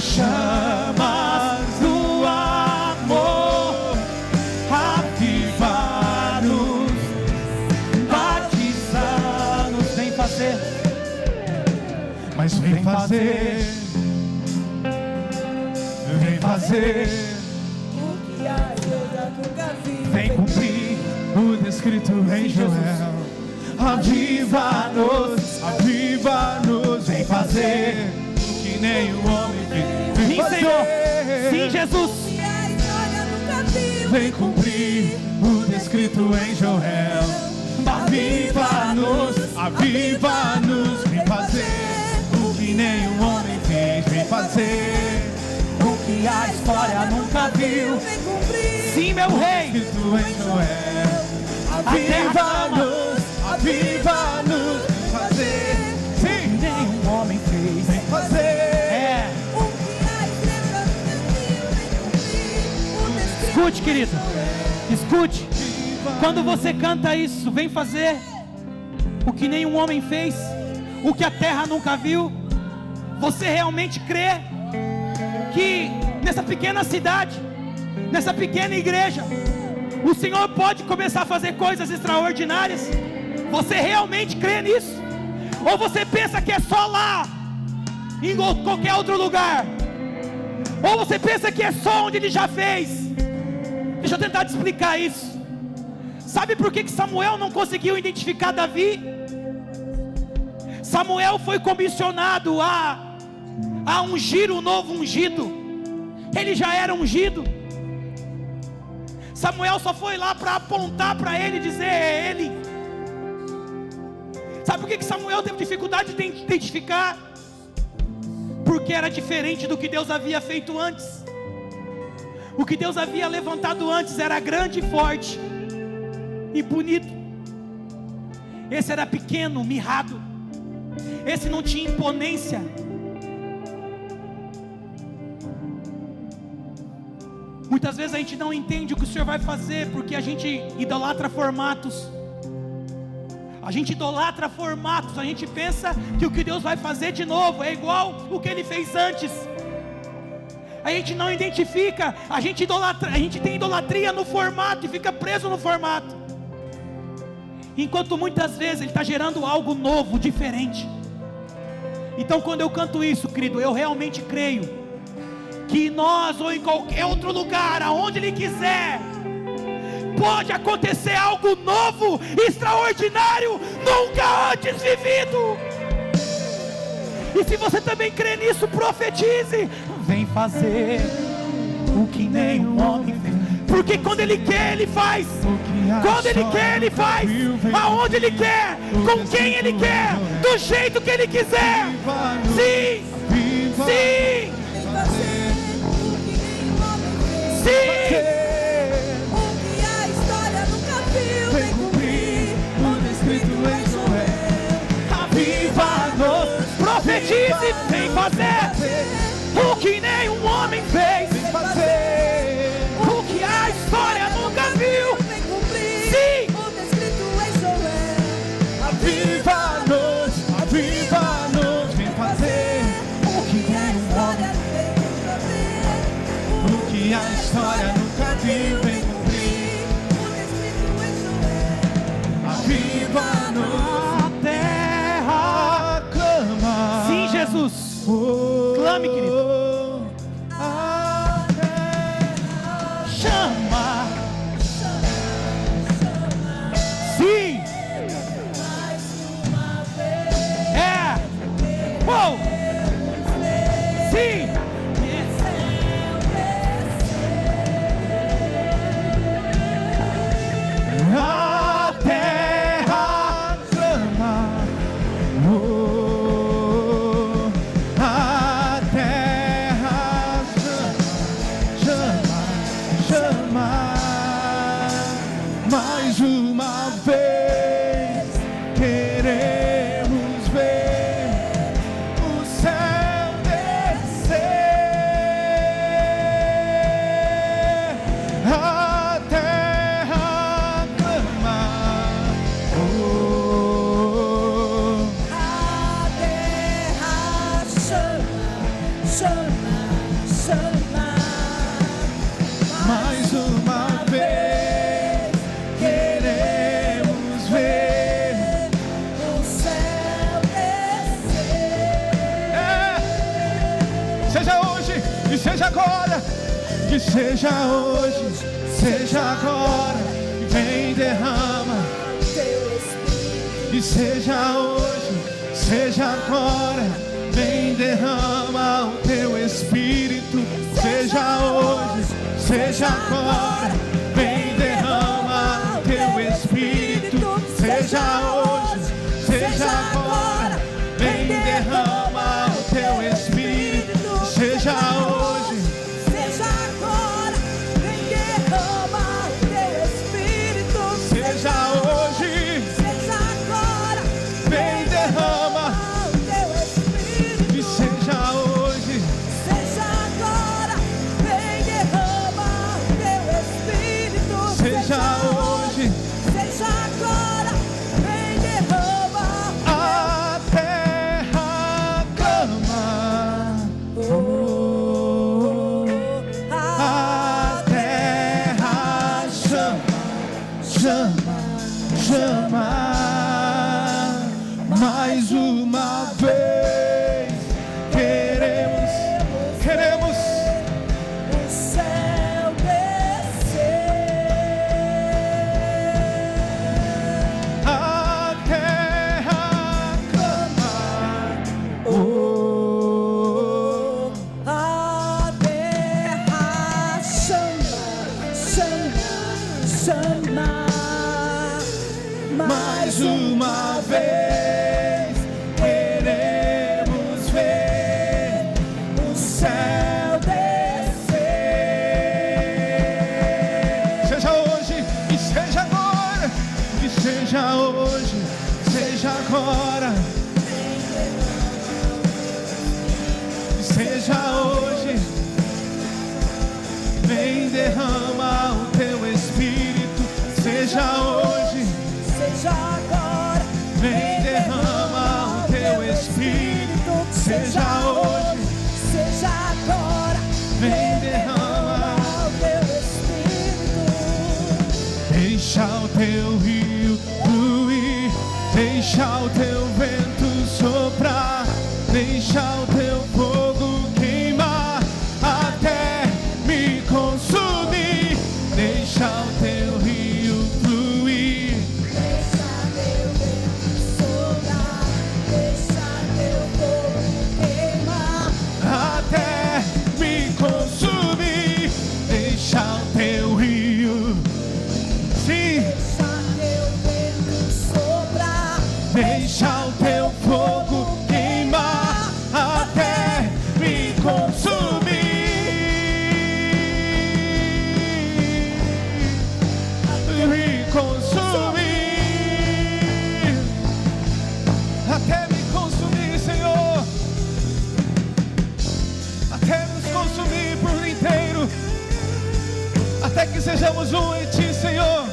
Chamas do amor, aviva-nos, batizar-nos. Vem fazer, mas vem fazer, vem fazer. O que a Deus nunca viu. Vem cumprir o descrito em Joel. Aviva-nos, aviva-nos. Vem fazer o que nem o homem fez. Vem Sim, Senhor. fazer. Sim, Jesus. O que a história nunca viu. Vem cumprir o descrito em Joel. Aviva-nos, aviva-nos. Vem fazer o que nem o homem fez. Vem fazer o que a história nunca viu. Vem cumprir. Sim, meu rei. Escrito em Joel. Aviva-nos, aviva-nos. Vem fazer, sim, Nenhum homem fez. vem fazer. O que a estrela nunca viu. Vem cumprir. O destino Escute, querido. Escute. Quando você canta isso, vem fazer o que nenhum homem fez, o que a terra nunca viu. Você realmente crê que nessa pequena cidade, nessa pequena igreja, o Senhor pode começar a fazer coisas extraordinárias? Você realmente crê nisso? Ou você pensa que é só lá, em qualquer outro lugar? Ou você pensa que é só onde Ele já fez? Deixa eu tentar te explicar isso. Sabe por que Samuel não conseguiu identificar Davi? Samuel foi comissionado a ungir o novo ungido. Ele já era ungido. Samuel só foi lá para apontar para ele e dizer: é ele. Sabe por que Samuel teve dificuldade de identificar? Porque era diferente do que Deus havia feito antes. O que Deus havia levantado antes era grande e forte e bonito. Esse era pequeno, mirrado. Esse não tinha imponência. Muitas vezes a gente não entende o que o Senhor vai fazer, porque a gente idolatra formatos. A gente idolatra formatos. A gente pensa que o que Deus vai fazer de novo é igual o que Ele fez antes. A gente não identifica. A gente tem idolatria no formato e fica preso no formato, enquanto muitas vezes Ele está gerando algo novo, diferente. Então quando eu canto isso, querido, eu realmente creio que nós ou em qualquer outro lugar, aonde Ele quiser, pode acontecer algo novo, extraordinário, nunca antes vivido. E se você também crê nisso, profetize: vem fazer o que nenhum homem fez. Porque quando Ele quer, Ele faz. Quando Ele quer, Ele faz. Aonde Ele quer, com quem Ele quer, do jeito que Ele quiser. Sim, sim, sim. O que a história nunca viu, vem cumprir o descrito em Joel. Aviva-nos, profetize, vem fazer o que nenhum homem fez. Vem fazer O que a história nunca viu. Vem cumprir Sim. o descrito em Joel. Aviva-nos, aviva-nos, vem fazer O que a história nunca viu, o que a história nunca viu, vem cumprir. o descrito em Joel. Aviva-nos, A terra. clama. Sim, Jesus. Clame, querido. A terra Chama. Sim. É. Uou. Sim. A terra clama, oh, a terra chama, chama, mais uma vez queremos ver o céu descer. A terra clama, oh, A terra chama, chama, chama. mais uma vez queremos ver. O céu descer. Seja hoje e seja agora, que seja hoje, seja agora, e vem derrama. Teu Espírito. Que seja hoje, seja agora, vem derrama o teu Espírito. Seja hoje, seja agora, vem derrama o teu Espírito. Seja hoje, seja agora, vem derrama o teu Espírito. Seja hoje, Seja agora, vem derrama o teu Espírito. seja hoje, Seja agora, vem derrama. o teu Espírito. Que seja hoje, Seja agora, vem derrama o teu Espírito. seja hoje, Seja agora, vem derrama a terra clama. oh, A terra chama, chama, chama, mais uma vez queremos, queremos o céu descer. a terra clama, oh, A terra chama, chama, chama. mais uma vez queremos ver o céu descer. seja hoje e seja agora, que seja hoje, seja agora, que seja hoje, vem derrama o teu Espírito, seja hoje, Seja agora, vem derrama o teu Espírito, seja hoje, seja agora, vem derrama. o teu Espírito. Deixa o teu rio fluir, deixa o teu vento soprar, deixa o teu fogo queimar, até que sejamos um em Ti, Senhor.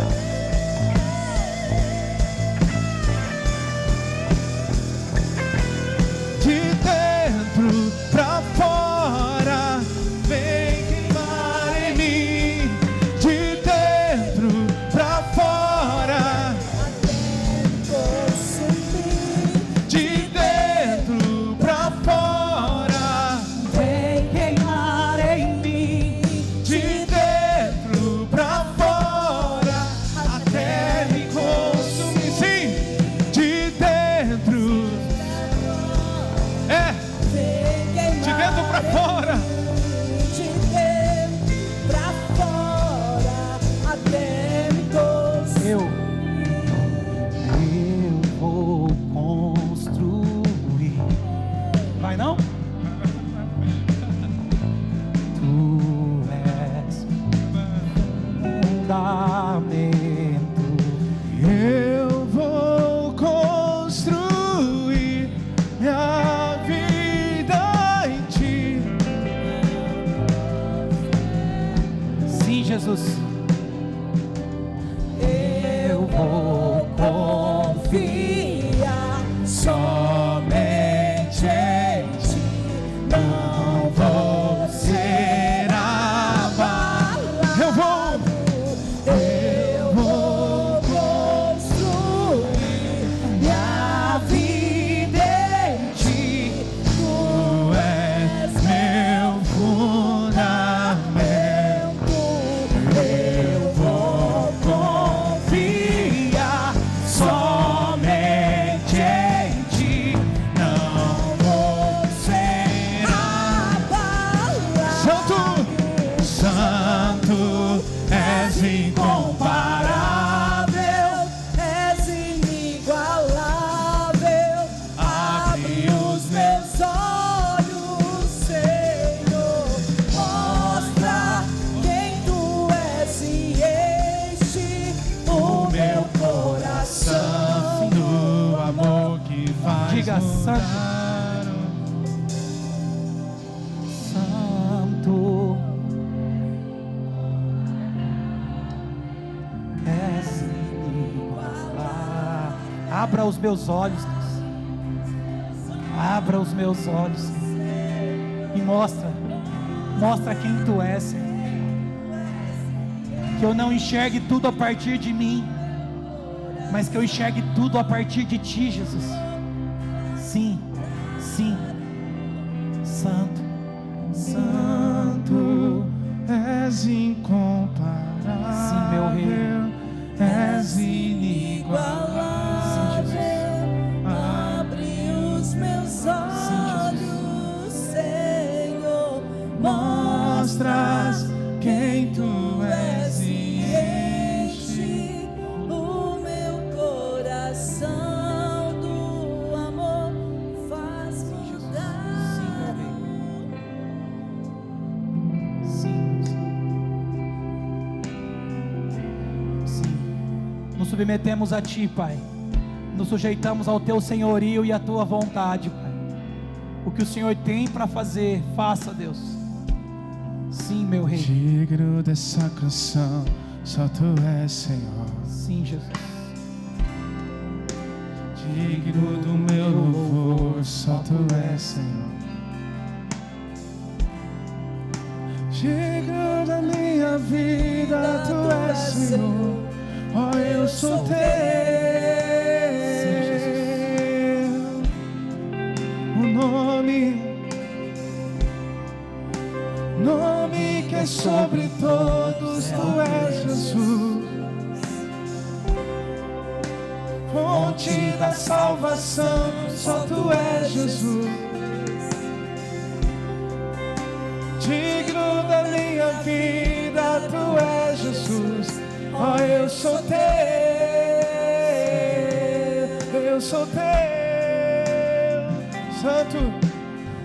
De dentro pra fora, vem queimar em mim. De dentro pra fora, de dentro pra fora, Vem queimar em mim. de dentro pra fora, até me consumir. Sim, de dentro, de dentro pra fora. De dentro pra fora, até me consumir. Eu vou construir. Vai não? Tu és fundamento. Eu vou construir minha vida em Ti. Sim, Jesus. Eu vou confiar somente em Ti. Não vou ser abalado. Eu vou construir minha vida em Ti. Tu és meu fundamento. Eu vou confiar Somente em Ti, não vou ser abalado. Santo, Santo, és incomparável. És inigualável. Abre os meus olhos, Senhor. Mostra quem Tu és e enche o meu coração. do amor que faz Diga, mudar. Santo, és inigualável. Abra os meus olhos, Deus. Abra os meus olhos, Senhor. E mostra quem Tu és, Senhor. Que eu não enxergue tudo a partir de mim, mas que eu enxergue tudo a partir de Ti, Jesus. Sim, sim. Santo, Santo, És incomparável. Sim, meu Rei. És inigualável. Abre os meus olhos, Senhor. Mostras quem Tu és e enche o meu coração do amor. Faz mudar. sim, sim. Nos submetemos a Ti, Pai. Nos sujeitamos ao Teu senhorio e à Tua vontade, Pai. O que o Senhor tem para fazer, faça, Deus. Sim, meu Rei. Digno dessa canção, só Tu és, Senhor. Sim, Jesus. Digno do meu louvor, só Tu és, Senhor. Digno da minha vida, Tu és, Senhor. Ó, eu sou Teu. O nome que é sobre todos, Tu és Jesus. Fonte da salvação, só Tu és Jesus. Digno da minha vida, Tu és Jesus. Ó, eu sou Teu, eu sou Teu. Santo,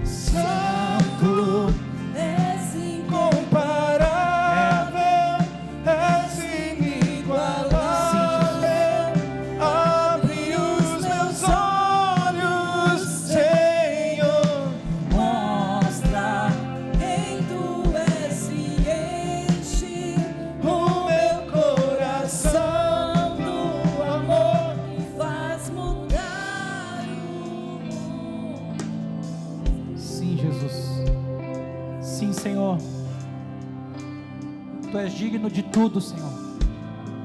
Santo, És incomparável, és inigualável. Abre os meus olhos, Senhor. Mostra quem Tu és e enche O Senhor. Tu és digno de tudo, Senhor.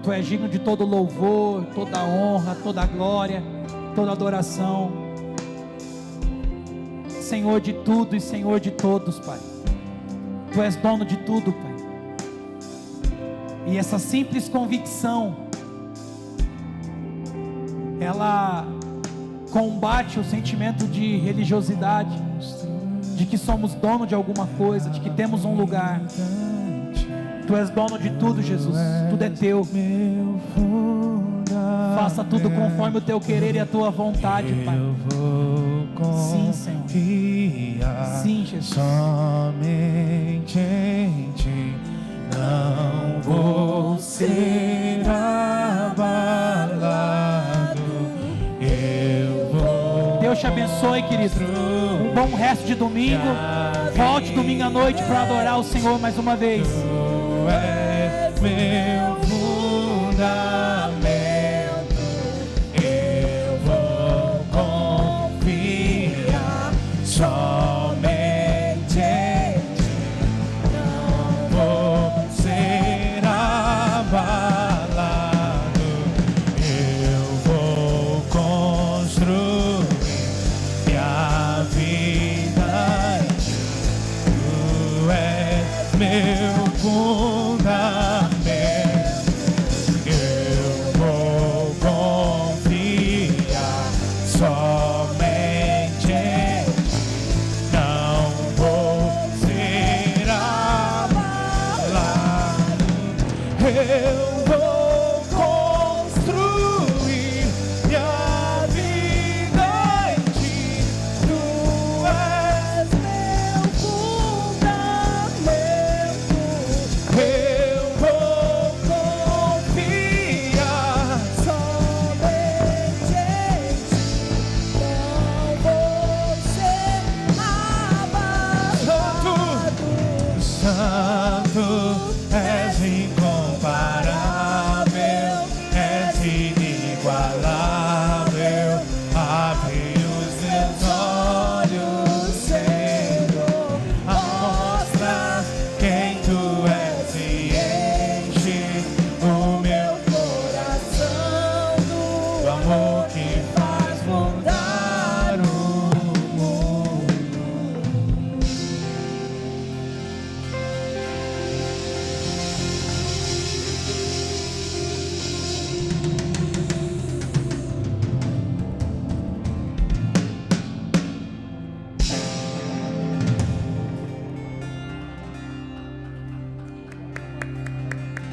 Tu és digno de todo louvor, toda honra, toda glória, toda adoração. Senhor de tudo e Senhor de todos, Pai. Tu és dono de tudo, Pai. E essa simples convicção, ela combate o sentimento de religiosidade, de que somos dono de alguma coisa, de que temos um lugar. Tu és dono de tudo, Jesus. Tudo é teu. Faça tudo conforme o teu querer e a tua vontade, Pai. Sim, Senhor. Sim, Jesus. Somente em ti não vou ser abalado. Eu vou. Deus te abençoe, querido. Um bom resto de domingo. Volte domingo à noite para adorar o Senhor mais uma vez. Tu és meu fundamento. Eu vou confiar somente em ti. Não vou ser abalado. Eu vou construir minha vida em ti. Tu és meu fundamento.